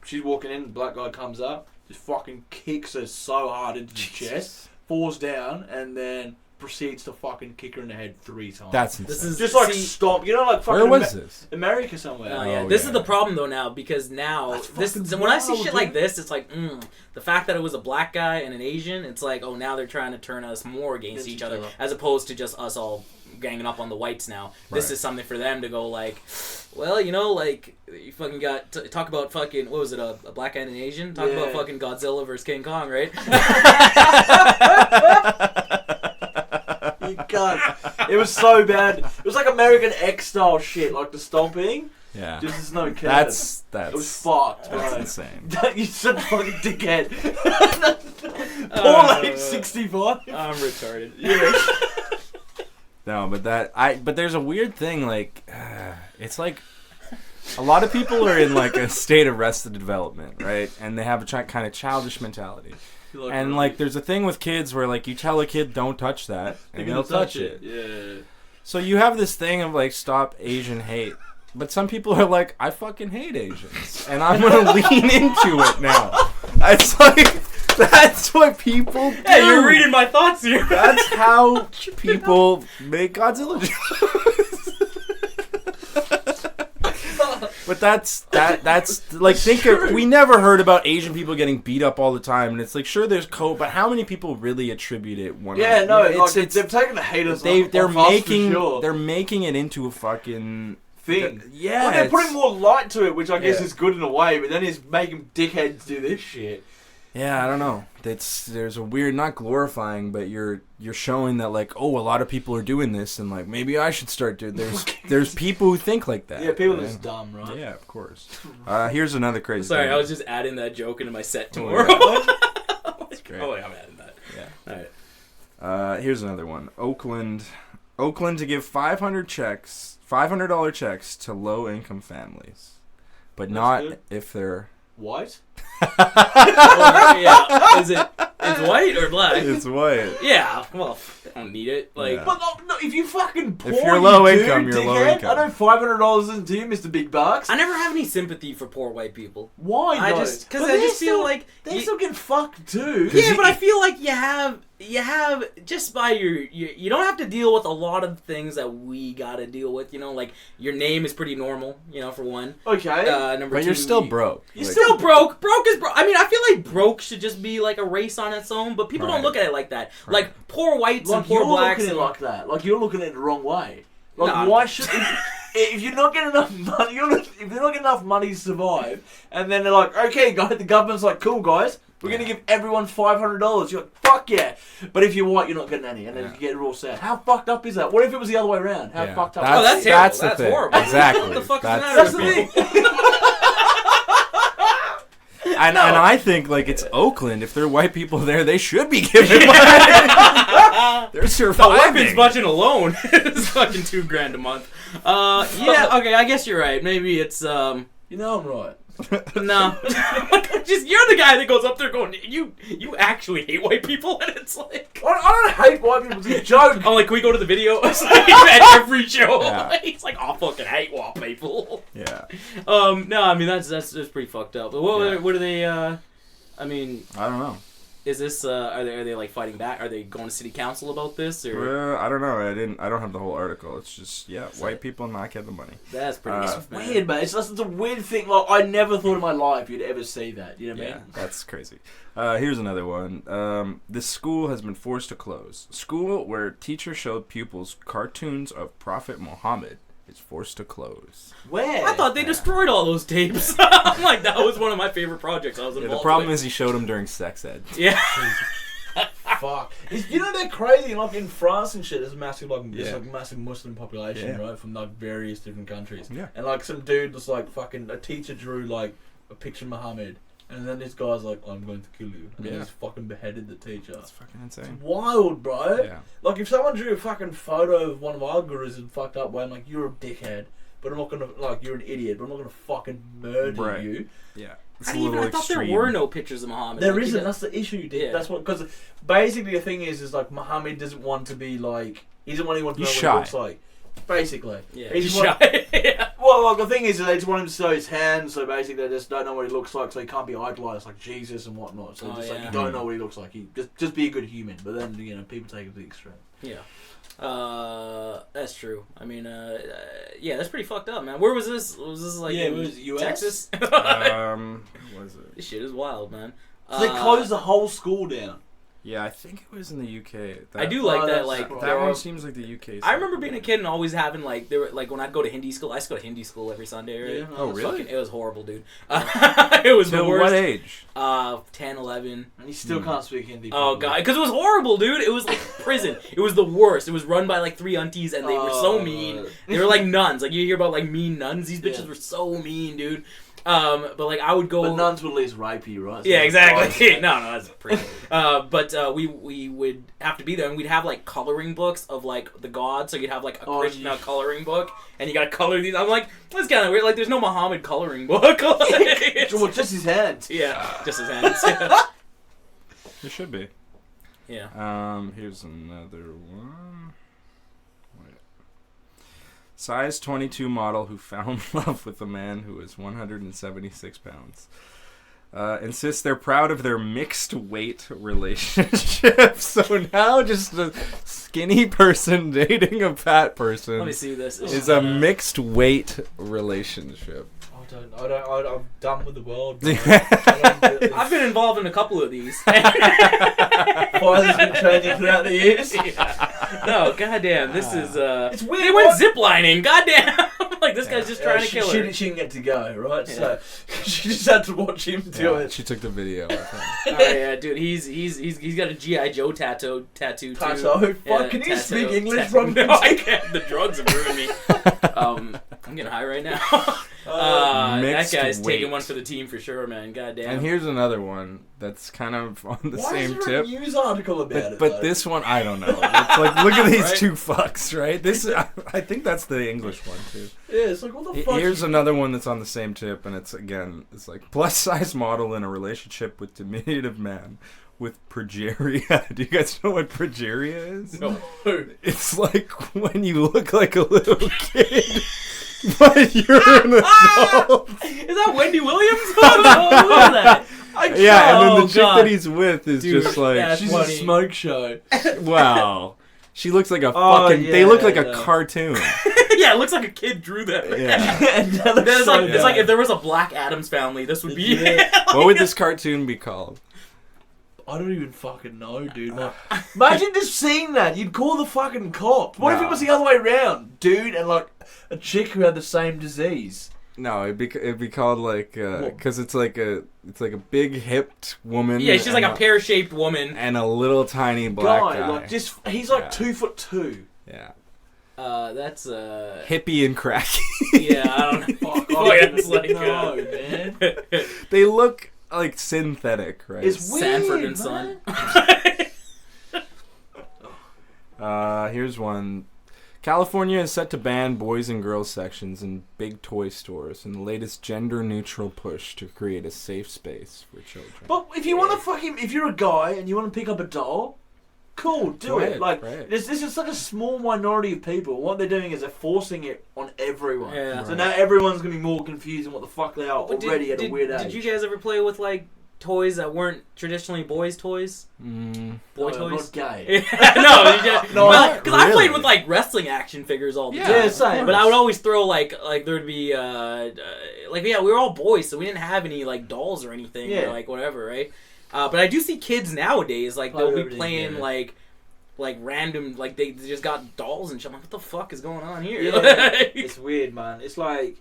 she's walking in, the black guy comes up, just fucking kicks her so hard into the chest, falls down, and then proceeds to fucking kick her in the head 3 times. That's insane. This is just like stomp. Like fucking. Where was this? America somewhere. Oh yeah. This is the problem though now, because now when I see shit like this, it's like the fact that it was a black guy and an Asian, it's like, oh, now they're trying to turn us more against each other as opposed to just us all ganging up on the whites now. This is something for them to go like, well, like you fucking got talk about fucking, what was it, a black guy and an Asian? Talk about fucking Godzilla versus King Kong, right? You can't. It was so bad. It was like American X style shit, like the stomping. Yeah. Just as no care. That's it was fucked. That's insane. You're such a fucking dickhead. Poor age 65. I'm retarded. Yeah. No, but there's a weird thing, like, it's like, a lot of people are in, like, a state of arrested development, right? And they have a kind of childish mentality. And, like, there's a thing with kids where, like, you tell a kid, don't touch that, and they'll touch it. Yeah. So you have this thing of, like, stop Asian hate. But some people are like, I fucking hate Asians. And I'm going to lean into it now. It's like, that's what people do. Hey, you're reading my thoughts here. That's how people make Godzilla jokes. But that's like, we never heard about Asian people getting beat up all the time, and it's like, sure, there's but how many people really attribute it? Yeah, no, they've taken the haters. They're making it into a fucking thing. Yeah, well, they're putting more light to it, which I guess is good in a way, but then it's making dickheads do this shit. Yeah, I don't know. There's a weird, not glorifying, but you're showing that, like, oh, a lot of people are doing this, and, like, maybe I should start doing. There's people who think like that. Yeah, people are just dumb, right? Yeah, of course. Here's another crazy. Sorry, thing. I was just adding that joke into my set tomorrow. That's great. Oh, wait, I'm adding that. Yeah. All right. Here's another one. Oakland to give $500 checks to low-income families, but that's not good. If they're white. Yeah, it's white or black? It's white. Yeah, well, they don't need it. Like, yeah. But no, if you fucking poor, if you're low income, you're low income. I know $500 isn't to you, Mr. Big Bucks. I never have any sympathy for poor white people. Why? Because I just feel like they still get fucked too. Yeah, but I feel like you have just by you don't have to deal with a lot of things that we gotta deal with. You know, like your name is pretty normal. You know, for one. Okay. Number but 2, you're still broke. You're still broke. Broke is broke. I mean, I feel like broke should just be like a race on its own, but people don't look at it like that. Right. Like poor whites and poor blacks. You're looking at it like that. Like you're looking at it the wrong way. Like why should if you're not getting enough money, if you're not getting enough money to survive, and then they're like, okay, guys, the government's like, cool, guys. We're going to give everyone $500. You're like, fuck yeah. But if you're white, you're not getting any. And then you get real sad. How fucked up is that? What if it was the other way around? How fucked up? That's terrible. That's horrible. Exactly. What the fuck that's the thing. And I think, like, it's Oakland. If there are white people there, they should be giving money. They're surviving. The weapons budget alone is fucking $2,000 a month. Yeah, okay, I guess you're right. Maybe it's, You know I'm right. No. Just you're the guy that goes up there going, you actually hate white people, and it's like I don't hate white people, it's a joke. Oh, like, can we go to the video? It's like at every show. Yeah. He's like, I fucking hate white people. Yeah. No, I mean that's pretty fucked up. But what are they I mean, I don't know. Is this are they like fighting back? Are they going to city council about this, or? I don't know. I don't have the whole article. It's just white people not get the money. That's pretty weird, man. It's a weird thing. Like I never thought in my life you'd ever see that. You know what I mean? That's crazy. Here's another one. This school has been forced to close. School where teachers showed pupils cartoons of Prophet Mohammed is forced to close. Where? I thought they destroyed all those tapes. I'm like, that was one of my favorite projects I was involved the problem is he showed them during sex ed. Yeah. Fuck. You know they're crazy. Like in France and shit, there's massive massive Muslim population, right, from like various different countries. Yeah. And like some dude was like fucking a teacher drew like a picture of Mohammed. And then this guy's like, I'm going to kill you. And then he's fucking beheaded the teacher. That's fucking insane. It's wild, bro. Yeah. Like, if someone drew a fucking photo of one of our gurus in fucked up way, I'm like, you're a dickhead. But I'm not going to, like, you're an idiot, but I'm not going to fucking murder you. Yeah. I thought there were no pictures of Muhammad. There isn't. That's the issue, dude. Yeah. That's what, because basically the thing is like, Muhammad doesn't want to be like, he doesn't want anyone to know what he looks like. Basically. Yeah, he's shy. Well, like, the thing is, they just want him to show his hands, so basically they just don't know what he looks like, so he can't be idolized like Jesus and whatnot. So like, you don't know what he looks like. He just be a good human. But then, you know, people take it to the extreme. Yeah. That's true. I mean, yeah, that's pretty fucked up, man. Where was this? Was this like it was US? Texas? What is it? This shit is wild, man. So they closed the whole school down. Yeah, I think it was in the UK. I do like that. Like that one seems like the UK. I remember being a kid and always having like there were like when I'd go to Hindi school. I used to go to Hindi school every Sunday. Right? Yeah. Oh really? It was horrible, dude. It was the worst. What age? 10, 11. And you still can't speak Hindi. Oh god, because it was horrible, dude. It was like prison. It was the worst. It was run by like 3 aunties, and they were so mean. They were like nuns. Like you hear about like mean nuns. These bitches were so mean, dude. But like I would go. But nuns would at least rape you, right? So yeah, exactly. No, that's pretty. But we would have to be there, and we'd have like coloring books of like the gods. So you'd have like a Krishna coloring book, and you gotta color these. I'm like, that's kind of weird. Like, there's no Mohammed coloring book. Well, just his hands. Yeah, just his hands. Yeah. There should be. Yeah. Here's another one. Size 22 model who fell in love with a man who is 176 pounds. Insists they're proud of their mixed weight relationship. So now just a skinny person dating a fat person. Let me see this. Is a mixed weight relationship. I'm done with the world. I've been involved in a couple of these. Why has it been changing throughout the years? No, goddamn, this is it's weird. They went ziplining, goddamn. Like this guy's just trying to kill her. She didn't get to go, right? Yeah. So she just had to watch him do it. She took the video. Oh yeah, dude, he's got a G.I. Joe tattoo too. Fuck, can you speak English from No, I can't. The drugs have ruined me. I'm getting high right now. That guy's taking one for the team for sure, man. Goddamn. And here's another one that's kind of on the same tip. Why is there a news article about it? But this one, I don't know. It's like, look at these two fucks, right? This, I think that's the English one too. Yeah, it's like, what the fuck? Here's another one that's on the same tip, and it's like plus size model in a relationship with diminutive man with progeria. Do you guys know what progeria is? No. It's like when you look like a little kid. But you're an adult. Is that Wendy Williams? What is that? And then the chick that he's with is just like she's a smoke show. Wow, she looks like a fucking. They look like a cartoon. Yeah, it looks like a kid drew that. Yeah, it's like if there was a Black Addams family, this would be. What would this cartoon be called? I don't even fucking know, dude. Like, imagine just seeing that. You'd call the fucking cops. What if it was the other way around? Dude and like a chick who had the same disease. No, it'd be called like because it's like a big hipped woman. Yeah, she's like a pear-shaped woman and a little tiny black guy. Like he's like 2'2". Yeah. That's hippie and cracky. Yeah, I don't know. It's like man. They look like synthetic, right? It's weird, Sanford and Son. Here's one. California is set to ban boys and girls sections in big toy stores in the latest gender-neutral push to create a safe space for children. But if you want to if you're a guy and you want to pick up a doll, cool, do it. Like, this is such a small minority of people. What they're doing is they're forcing it on everyone. Yeah. So now everyone's going to be more confused in what the fuck they are already at a weird age. Did you guys ever play with, like, toys that weren't traditionally boys' toys? Boy toys? Not gay. No, because I played with, like, wrestling action figures all the time. Yeah, same. But I would always throw, like there'd be, we were all boys, so we didn't have any, like, dolls or anything, or, like, whatever, right? But I do see kids nowadays, like, they'll be playing, like random, like, they just got dolls and shit. I'm like, what the fuck is going on here? Yeah, it's weird, man. It's like,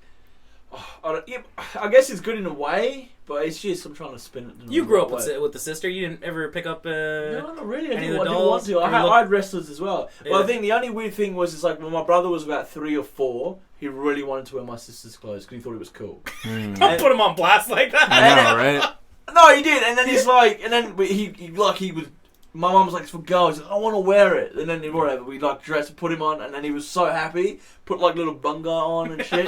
I guess it's good in a way, but it's just I'm trying to spin it. You grew up with the sister. You didn't ever pick up no, not really. I didn't dolls, want to. I had wrestlers as well. Yeah. But I think the only weird thing was like when my brother was about 3 or 4, he really wanted to wear my sister's clothes because he thought it was cool. Don't put him on blast like that. I know, right? No, he did, and then he's like, and then he was. My mum was like, it's for girls. He's like, I want to wear it. And then whatever, we like dressed and put him on, and then he was so happy. Put like little bunga on and shit.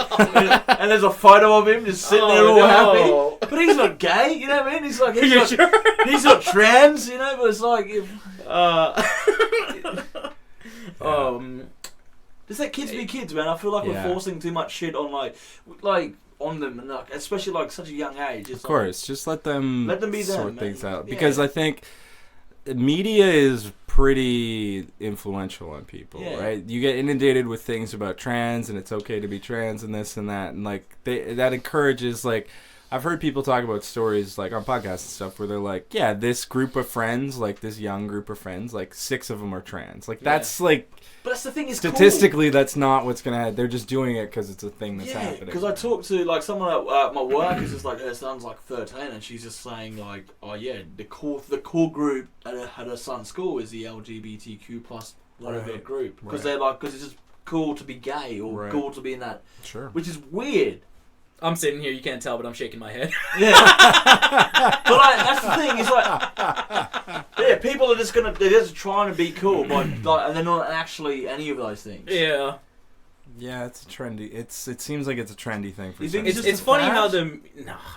And there's a photo of him just sitting there all happy. But he's not gay, you know what I mean? He's like, he's not trans, you know. But it's like, just let kids be kids, man. I feel like we're forcing too much shit on like on them, and like especially like such a young age. It's of course, just let them be sort things out because I think media is pretty influential on people, right? You get inundated with things about trans, and it's okay to be trans, and this and that, and like that encourages like, I've heard people talk about stories like on podcasts and stuff where they're like, yeah, this group of friends, like this young group of friends, like 6 of them are trans. Like that's like, but that's the thing. Is statistically, that's not what's gonna happen. They're just doing it because it's a thing that's happening. Because I talked to like someone at my work who's just like her son's like 13, and she's just saying like, oh yeah, the core group at her son's school is the LGBTQ plus whatever group because they're like because it's just cool to be gay or cool to be in that. Sure. Which is weird. I'm sitting here, you can't tell, but I'm shaking my head. Yeah. But like, that's the thing, it's like, yeah, people are they're just trying to be cool, but like, and they're not actually any of those things. Yeah. Yeah, it's a trendy. It seems like it's a trendy thing for. It's funny how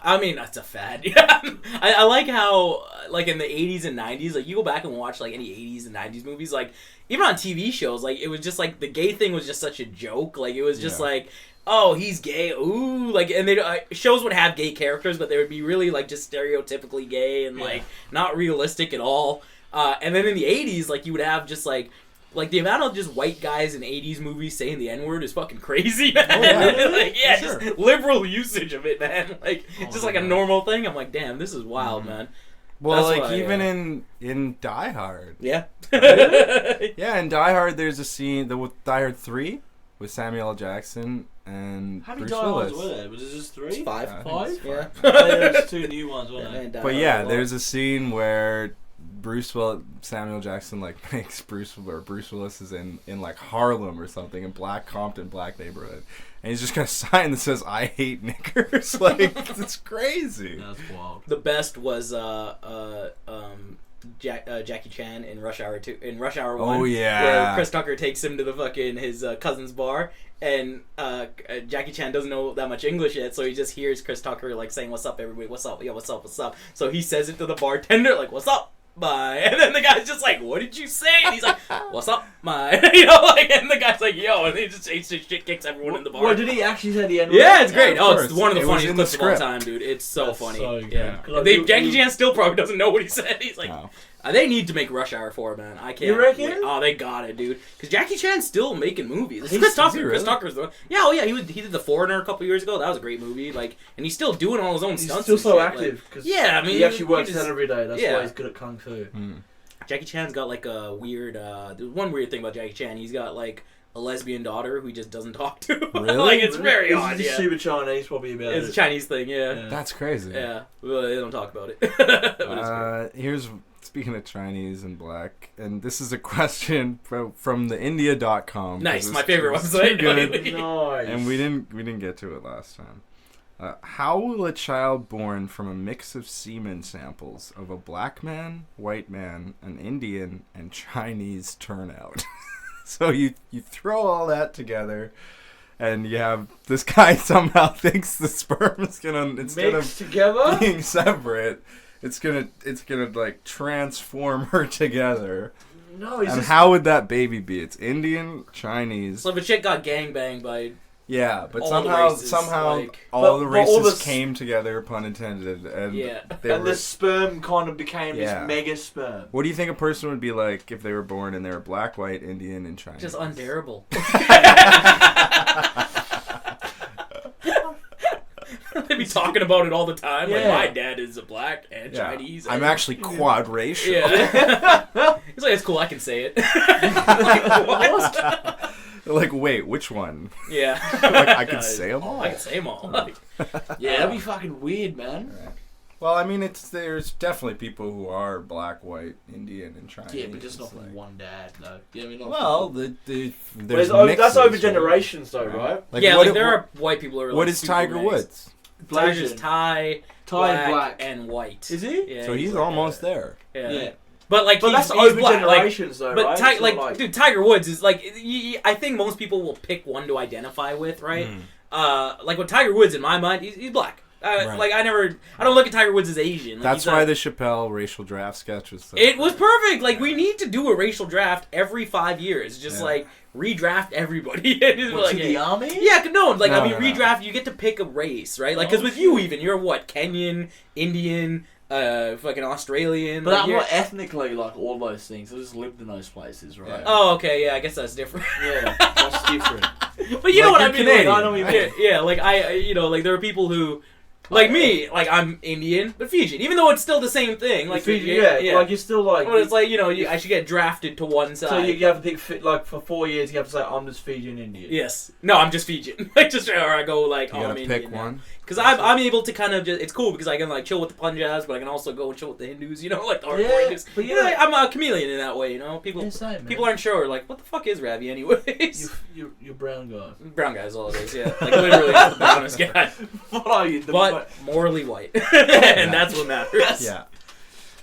I mean that's a fad. Yeah, I like how like in the 80s and 90s, like you go back and watch like any 80s and 90s movies, like even on TV shows, like it was just like the gay thing was just such a joke. Like it was just like, oh, he's gay, ooh, like, and they shows would have gay characters, but they would be really like just stereotypically gay and like not realistic at all. And then in the 80s, like you would have just like the amount of just white guys in 80s movies saying the N-word is fucking crazy, man. Oh, yeah. Like, just liberal usage of it, man. Like, just like a normal thing. I'm like, damn, this is wild, man. Well, that's like, even in Die Hard. Yeah. Yeah, in Die Hard, there's a scene, with Die Hard 3, with Samuel L. Jackson and How many Bruce Die Hards Willis. were there? Was it just 3? It's 5. Yeah, 5? Yeah. There's 2 new ones, weren't there? But yeah, there's a scene where Samuel Jackson like makes Bruce Willis is in like Harlem or something in Black Compton, black neighborhood, and he's just got a sign that says "I hate niggers." Like it's crazy. That's wild. The best was Jackie Chan in Rush Hour 2, in Rush Hour 1. Oh yeah, where Chris Tucker takes him to the fucking his cousin's bar, and Jackie Chan doesn't know that much English yet, so he just hears Chris Tucker like saying, "What's up, everybody? What's up? Yeah, what's up? What's up?" So he says it to the bartender like, "What's up? Bye." And then the guy's just like, "What did you say?" And he's like, "What's up, my?" You know, like, and the guy's like, "Yo," and he just shit kicks everyone in the bar. Well, did he actually say the N-word? Yeah, it's great. It's one of the funniest clips of all time, dude. It's so funny. So yeah. Jackie Chan still probably doesn't know what he said. He's like, they need to make Rush Hour 4, man. I can't. You reckon? Wait. Oh, they got it, dude. Because Jackie Chan's still making movies. Chris Tucker's the one. Yeah, oh yeah, he did The Foreigner a couple years ago. That was a great movie. Like, and he's still doing all his own stunts. He's still so shit. active. Like, yeah, I mean, he actually works out every day. That's why he's good at kung fu. Jackie Chan's got like a weird. There's one weird thing about Jackie Chan. He's got like a lesbian daughter who he just doesn't talk to. Really? Like it's very odd. It's super Chinese, probably about It's a Chinese thing. Yeah. That's crazy. Yeah, well, they don't talk about it. Here's speaking of Chinese and black, and this is a question from the India.com. Nice, my favorite website. Nice. And we didn't get to it last time. How will a child born from a mix of semen samples of a black man, white man, an Indian, and Chinese turn out? So you throw all that together, and you have this guy somehow thinks the sperm is gonna, instead mixed of together? being separate, it's gonna like transform her together. No, and how would that baby be? It's Indian, Chinese. So if a chick got gangbanged by. Yeah, but all somehow like, all the races came together, pun intended, and the sperm kind of became this mega sperm. What do you think a person would be like if they were born and they were black, white, Indian, and Chinese? Just unbearable. They'd be talking about it all the time. Like, my dad is a black and Chinese. I'm actually quadracial. Yeah. He's like, it's cool, I can say it. Like, what? Like, wait, which one? Yeah. Like, I can say them all? I can say them all. That'd be fucking weird, man. Right. Well, I mean, there's definitely people who are black, white, Indian, and Chinese. Yeah, but just not from one dad, though. Yeah, I mean, there's that's over generations, though, right? Like, yeah, there are white people who are like, what is Tiger Woods? Tiger's Thai, black, and white. Is he? Yeah, so he's almost there. Yeah. But that's over generations, though, but right? Dude, Tiger Woods is like, I think most people will pick one to identify with, right? Like with Tiger Woods, in my mind, he's black. Right. Like I don't look at Tiger Woods as Asian. Like, that's why the Chappelle racial draft sketch was. It was perfect. Like we need to do a racial draft every 5 years. Just like redraft everybody. What's like, the army? Yeah, no. Like redraft. You get to pick a race, right? Like because with you, even you're what, Kenyan, Indian. Fucking Australian. But like, I'm not ethnically like all those things. I just lived in those places, right? Yeah. Oh, okay, yeah, I guess that's different. Yeah, that's different. But you know what I mean? Like, I know what you mean. Yeah, like like there are people who Like me, like I'm Indian, but Fijian. Even though it's still the same thing. Like Fijian, yeah. Like you're still like... Well, it's like, I should get drafted to one side. So you have to pick, like for 4 years, you have to say, I'm just Fijian Indian. Yes. No, I'm just Fijian. Like just, or I go like, I'm Indian. pick one. Because I'm able to kind of just, it's cool because I can like chill with the Punjabs, but I can also go and chill with the Hindus, like the hardcore Hindus. But I'm a chameleon in that way, People people aren't sure, like, what the fuck is Ravi anyways? You're brown guy. Brown guy is all it is, yeah. Like literally the brownest guy. What are you? But morally white. And that's what matters. Yeah.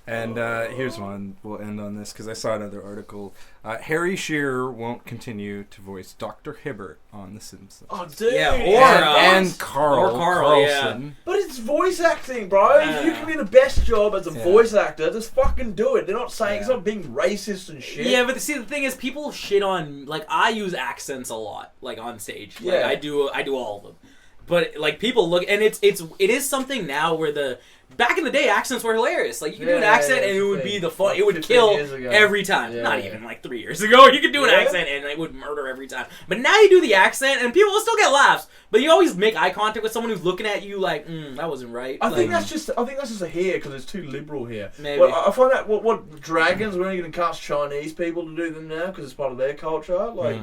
And here's one. We'll end on this because I saw another article. Harry Shearer won't continue to voice Dr. Hibbert on The Simpsons. Oh, dude. Yeah, and Carlson. Yeah. But it's voice acting, bro. If you can be the best job as a voice actor, just fucking do it. They're not saying it's not being racist and shit. Yeah, but see, the thing is, people shit on, like, I use accents a lot, like, on stage. Like, yeah. I do all of them. But, like, people look, and it is something now where back in the day, accents were hilarious. Like, you could do an accent and it would be the fun. It would kill every time. Yeah, Not even like 3 years ago. You could do an accent and it would murder every time. But now you do the accent and people will still get laughs. But you always make eye contact with someone who's looking at you like, that wasn't right. I think that's just a here because it's too liberal here. Maybe. Well, I find out what dragons we're only going to cast Chinese people to do them now because it's part of their culture. Like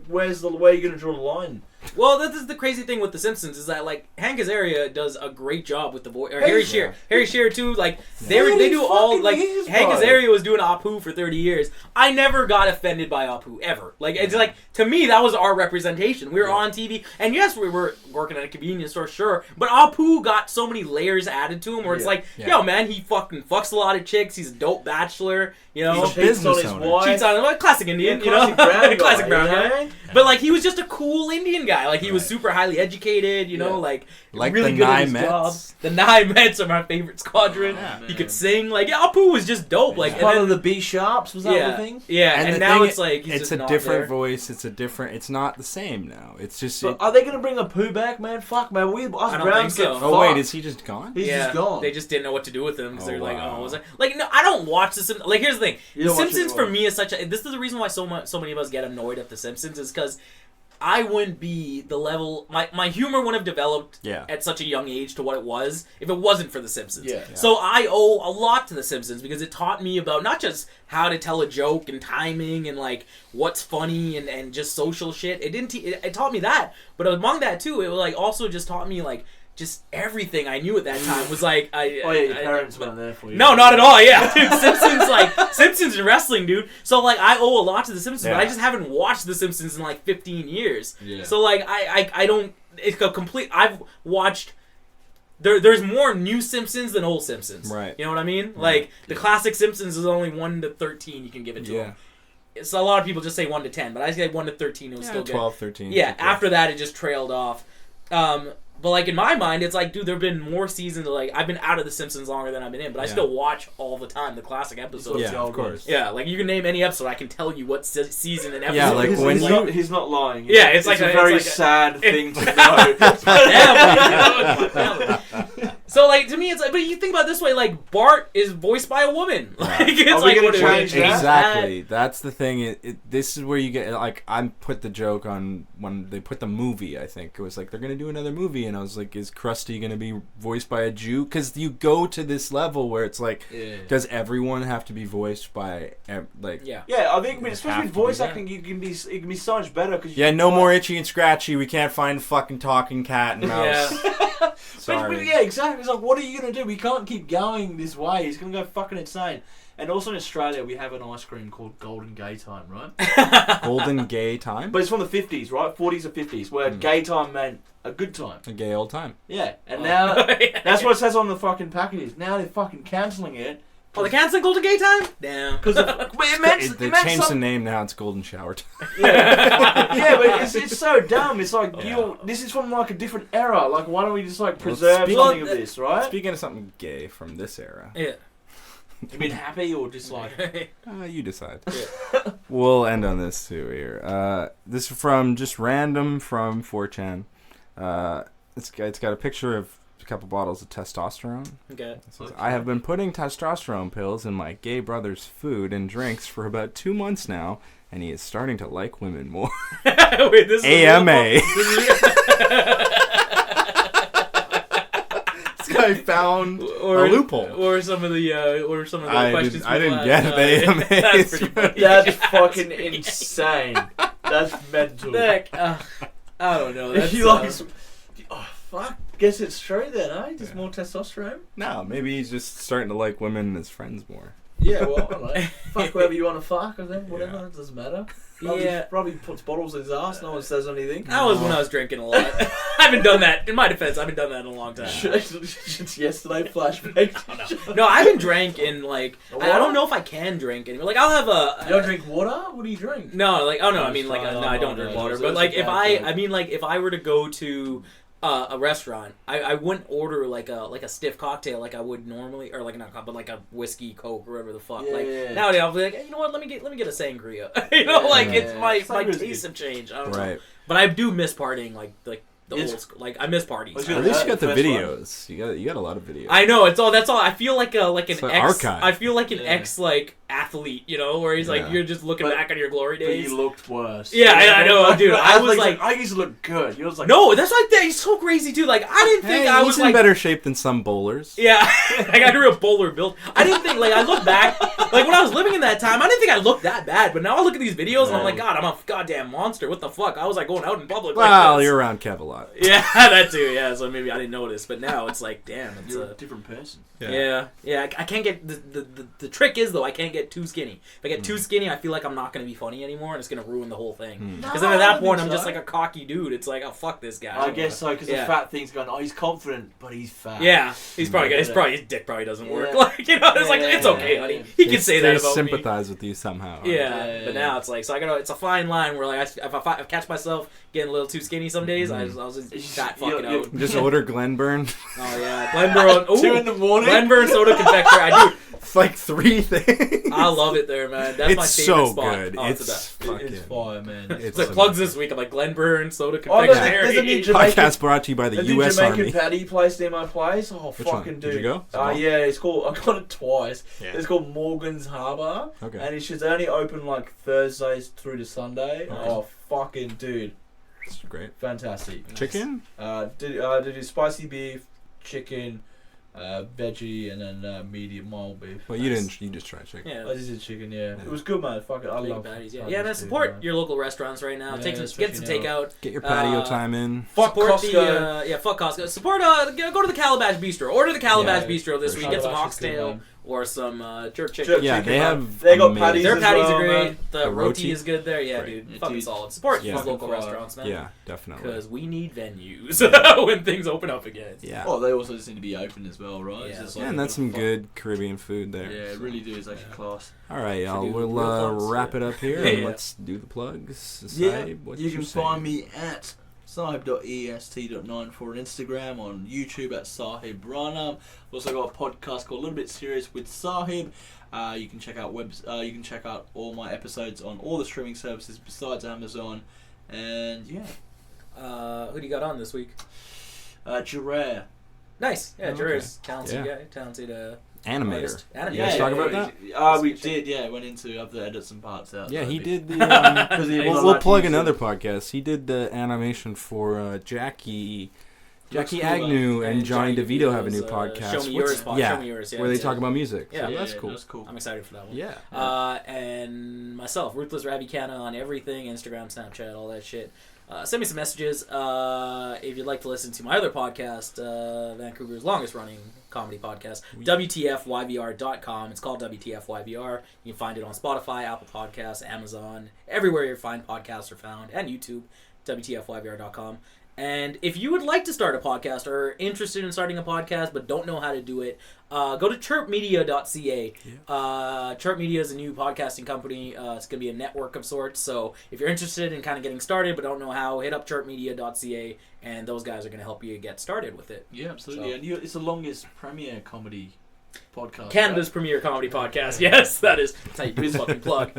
where are you going to draw the line? Well, this is the crazy thing with The Simpsons is that like Hank Azaria does a great job with the voice. Or Harry Shearer too. Like they do all like Hank Azaria was doing Apu for 30 years. I never got offended by Apu ever. Like it's like to me that was our representation. We were on TV, and yes, we were working at a convenience store, sure, but Apu got so many layers added to him where it's like, yo man, he fucking fucks a lot of chicks. He's a dope bachelor. He's a business owner. Cheats on him, classic Indian, classic brown classic brown guy. But like he was just a cool Indian guy. Like he was super highly educated, like really the good at his Mets. job. The Nine Mets are my favorite squadron. He could sing. Like Apu was just dope. Like part of the B Sharps was that the thing? Yeah, and now it's like he's it's just a not different there. voice. It's not the same now. It's just. Are they gonna bring Apu back, man? Fuck, man. I don't think so. Oh wait, is he just gone? He's just gone. They just didn't know what to do with him because they're like, was that like no? I don't watch the Simpsons. Like here's the thing, The Simpsons for me is such a. This is the reason why so many of us get annoyed at The Simpsons is because I wouldn't be the level. My humor wouldn't have developed at such a young age to what it was if it wasn't for The Simpsons. Yeah. So I owe a lot to The Simpsons because it taught me about not just how to tell a joke and timing and like what's funny and just social shit. It taught me that, but among that too, it like also just taught me like. Just everything I knew at that time was like your parents weren't there for you. No, not at all. Yeah, dude, Simpsons and wrestling, dude. So like I owe a lot to The Simpsons, but I just haven't watched The Simpsons in like 15 years. Yeah. So like I don't. It's a complete. I've watched. There's more new Simpsons than old Simpsons. Right. You know what I mean? Like the classic Simpsons is only 1 to 13. You can give it to them. So a lot of people just say 1 to 10, but I say 1 to 13. It was still good. 12, 13. Yeah. After that, it just trailed off. But, like, in my mind, it's like, dude, there have been more seasons. Like, I've been out of The Simpsons longer than I've been in, but I still watch all the time the classic episodes. Yeah, of course. Yeah, like, you can name any episode, I can tell you what season and episode. Yeah, like, he's not lying. It's like a very sad thing to know. So, like, to me, it's like, but you think about it this way, like, Bart is voiced by a woman. Like, it's Are we going to change that? Exactly. That's the thing. This is where you get, like, I put the joke on when they put the movie, I think. It was like, they're going to do another movie, and I was like, is Krusty going to be voiced by a Jew? Because you go to this level where it's like, does everyone have to be voiced by, like... Yeah, I think, especially with voice acting, it can be so much better. Cause no more Itchy and Scratchy. We can't find fucking talking cat and mouse. Sorry. But yeah, exactly. It's like, what are you going to do? We can't keep going this way. It's going to go fucking insane. And also in Australia, we have an ice cream called Golden Gaytime, right? Golden Gaytime? But it's from the 50s, right? 40s or 50s, where Gaytime meant a good time. A gay old time. Yeah. And now, that's what it says on the fucking packages. Now they're fucking cancelling it. Oh, they're cancelling Golden Gaytime? Damn. Because they changed the name now. It's Golden Shower Time. Yeah, but it's so dumb. It's like this is from like a different era. Like, why don't we just like preserve something of this, right? Speaking of something gay from this era. Yeah. You mean happy or just like? You decide. Yeah. We'll end on this too here. This is from just random from 4chan. It's got a picture of a couple bottles of testosterone. Okay. Says, I have been putting testosterone pills in my gay brother's food and drinks for about 2 months now, and he is starting to like women more. Wait, this is AMA. I found a loophole. Or some of the questions. I didn't get the AMAs. That's fucking insane. That's mental. Nick, I don't know. That's, fuck. Guess it's true then, eh? Just more testosterone? No, maybe he's just starting to like women and his friends more. Yeah, well, I don't know. Fuck whoever you want to fuck, I think. Whatever, it doesn't matter. Probably puts bottles in his ass, no one says anything. That was when I was drinking a lot. I haven't done that. In my defense, I haven't done that in a long time. Just yesterday, flashback. No, I haven't drank in, like... I don't know if I can drink anymore. Like, I'll have a... You don't drink water? What do you drink? No, like... Oh, no, I mean, like... No, I don't drink water. But, like, if I were to go to... a restaurant, I wouldn't order like a stiff cocktail like I would normally, or like not but like a whiskey, Coke, or whatever the fuck. Nowadays I'll be like, hey, you know what? Let me get a sangria. It's my tastes have changed. I don't know. But I do miss partying like the old school. Like I miss parties. At least you got the videos. You got a lot of videos. I know. That's all. I feel like an ex. Archive. I feel like an ex athlete. You know, where he's like you're just looking back on your glory days. But you looked worse. Yeah, I know, dude. I was like, I used to look good. You was like, no, that's like that. He's so crazy too. Like I didn't think I was in better shape than some bowlers. Yeah, I got a real bowler build. I didn't think I look back like when I was living in that time. I didn't think I looked that bad. But now I look at these videos and I'm like, God, I'm a goddamn monster. What the fuck? I was like going out in public. Well, you're around Kev a lot. Yeah, that too. Yeah, so maybe I didn't notice. But now it's like, damn, it's you're a different person. Yeah. I can't get the trick is though I can't get too skinny. If I get too skinny, I feel like I'm not going to be funny anymore, and it's going to ruin the whole thing. Because then at that point, I'm just like a cocky dude. It's like, oh fuck this guy. I guess so, because the fat thing's going, oh, he's confident, but he's fat. Yeah, he's probably good. His dick probably doesn't work. Like it's like it's okay, honey. He can say that about me. They sympathize with you somehow. Yeah, but now it's like so I gotta. It's a fine line where like if I catch myself getting a little too skinny some days, I'll just fat fucking out. Just order Glenburn. Oh yeah, Glenburn. 2 in the morning. Glenburn soda confectioner. I do. It's like 3 things. I love it there, man. That's my favorite spot. Good. Oh, it's fucking... It's fire, man. It's like plugs this week. I'm like Glenburn soda confectionery. Podcast brought to you by the U.S. Army. Jamaican patty place near my place. Oh, Which fucking one? dude. Did you go? Yeah, it's called. I got it twice. Yeah. It's called Morgan's Harbour. Okay. And it's just only open like Thursdays through to Sunday. Nice. Oh, fucking dude. It's great. Fantastic. Nice. Chicken? Did spicy beef, chicken, veggie, and then medium mild beef. Well, you didn't. You just tried chicken. Yeah, I just did chicken. Yeah, it was good, man. Fuck it, I love patties. Yeah, man. Support your local restaurants right now. Get some takeout. Get your patio time in. Fuck Costco. Fuck Costco. Support. Go to the Calabash Bistro. Order the Calabash Bistro this week. Get some oxtail. Or some jerk chicken. Yeah, they got patties. Their patties are great. Man. The roti is good there. Yeah, dude. Fucking solid. Support local restaurants, man. Yeah, definitely. Because we need venues when things open up again. Yeah. Oh, they also just need to be open as well, right? Yeah, like and that's some good Caribbean food there. Yeah, it really do. It's actually class. All right, y'all. We'll wrap it up here and let's do the plugs. You can find me at sahib.est.94 on Instagram, on YouTube at Sahib Rana. Also got a podcast called A Little Bit Serious with Sahib. You can check out all my episodes on all the streaming services besides Amazon. And who do you got on this week? Jarrah. Nice. Yeah, Jarrah's talented guy, talented animator. You guys talk about that? We did. Yeah, went into. I have to edit some parts out. Yeah, he did the. We'll plug another podcast. He did the animation for Jackie Agnew and Johnny DeVito have a new podcast. Show Me Yours. Show Me Yours. Yeah, where they talk about music. Yeah, so that's cool. That's cool. I'm excited for that one. Yeah. And myself, Ruthless Ravi Canna on everything, Instagram, Snapchat, all that shit. Send me some messages if you'd like to listen to my other podcast, Vancouver's longest running comedy podcast, WTFYVR.com. It's called WTFYVR. You can find it on Spotify, Apple Podcasts, Amazon, everywhere you find podcasts are found, and YouTube, WTFYVR.com. And if you would like to start a podcast or are interested in starting a podcast but don't know how to do it, go to chirpmedia.ca. Chirp Media is a new podcasting company. It's going to be a network of sorts. So if you're interested in kind of getting started but don't know how, hit up chirpmedia.ca, and those guys are going to help you get started with it. Yeah, absolutely. So. And it's the longest premiere comedy podcast. Canada's premier comedy podcast. Yes, that is. That's how you do fucking plug.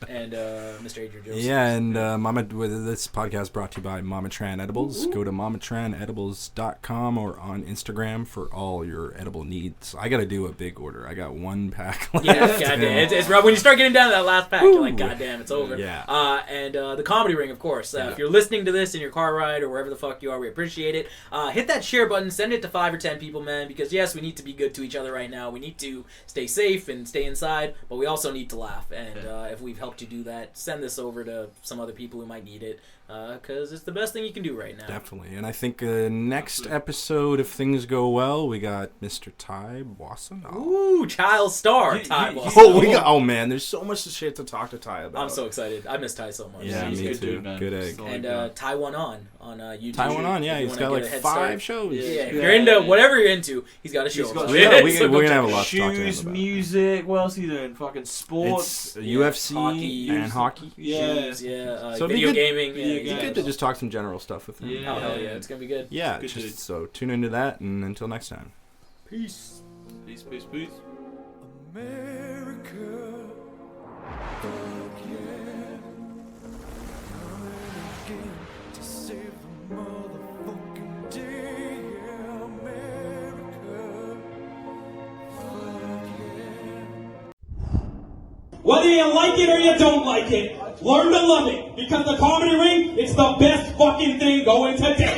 And Mr. Adrian Joseph. Yeah, and this podcast brought to you by Mama Tran Edibles. Go to mamatranedibles.com or on Instagram for all your edible needs. I got to do a big order. I got one pack left. Yeah, goddamn. It's rough. When you start getting down to that last pack, you're like, goddamn, it's over. Yeah. And the Comedy Ring, of course. If you're listening to this in your car ride or wherever the fuck you are, we appreciate it. Hit that share button. Send it to 5 or 10 people, man, because yes, we need to be good to each other right now. We need to stay safe and stay inside, but we also need to laugh. And if we've helped you do that, send this over to some other people who might need it, because it's the best thing you can do right now. Definitely. And I think next episode, if things go well, we got Mr. Ty Wasson. Ooh, child star Ty Wasson. Oh man, there's so much shit to talk to Ty about. I'm so excited. I miss Ty so much. Yeah, me too. Dude, good egg. And Ty One On YouTube. Ty One On, yeah, he's got like 5 shows. Yeah, if you're into whatever you're into, he's got a show. We're gonna have a lot to talk to him about. Music, what else are you doing? Fucking sports, UFC and hockey. Yeah, so video gaming. It's good to just talk some general stuff with him. Yeah, oh hell yeah, it's gonna be good. Yeah, so tune into that, and until next time. Peace. Peace. America. Fuck yeah. Coming again to save the motherfucking day. Yeah, America. Fuck yeah. Whether you like it or you don't like it, learn to love it. Because the Comedy Ring, it's the best fucking thing going today.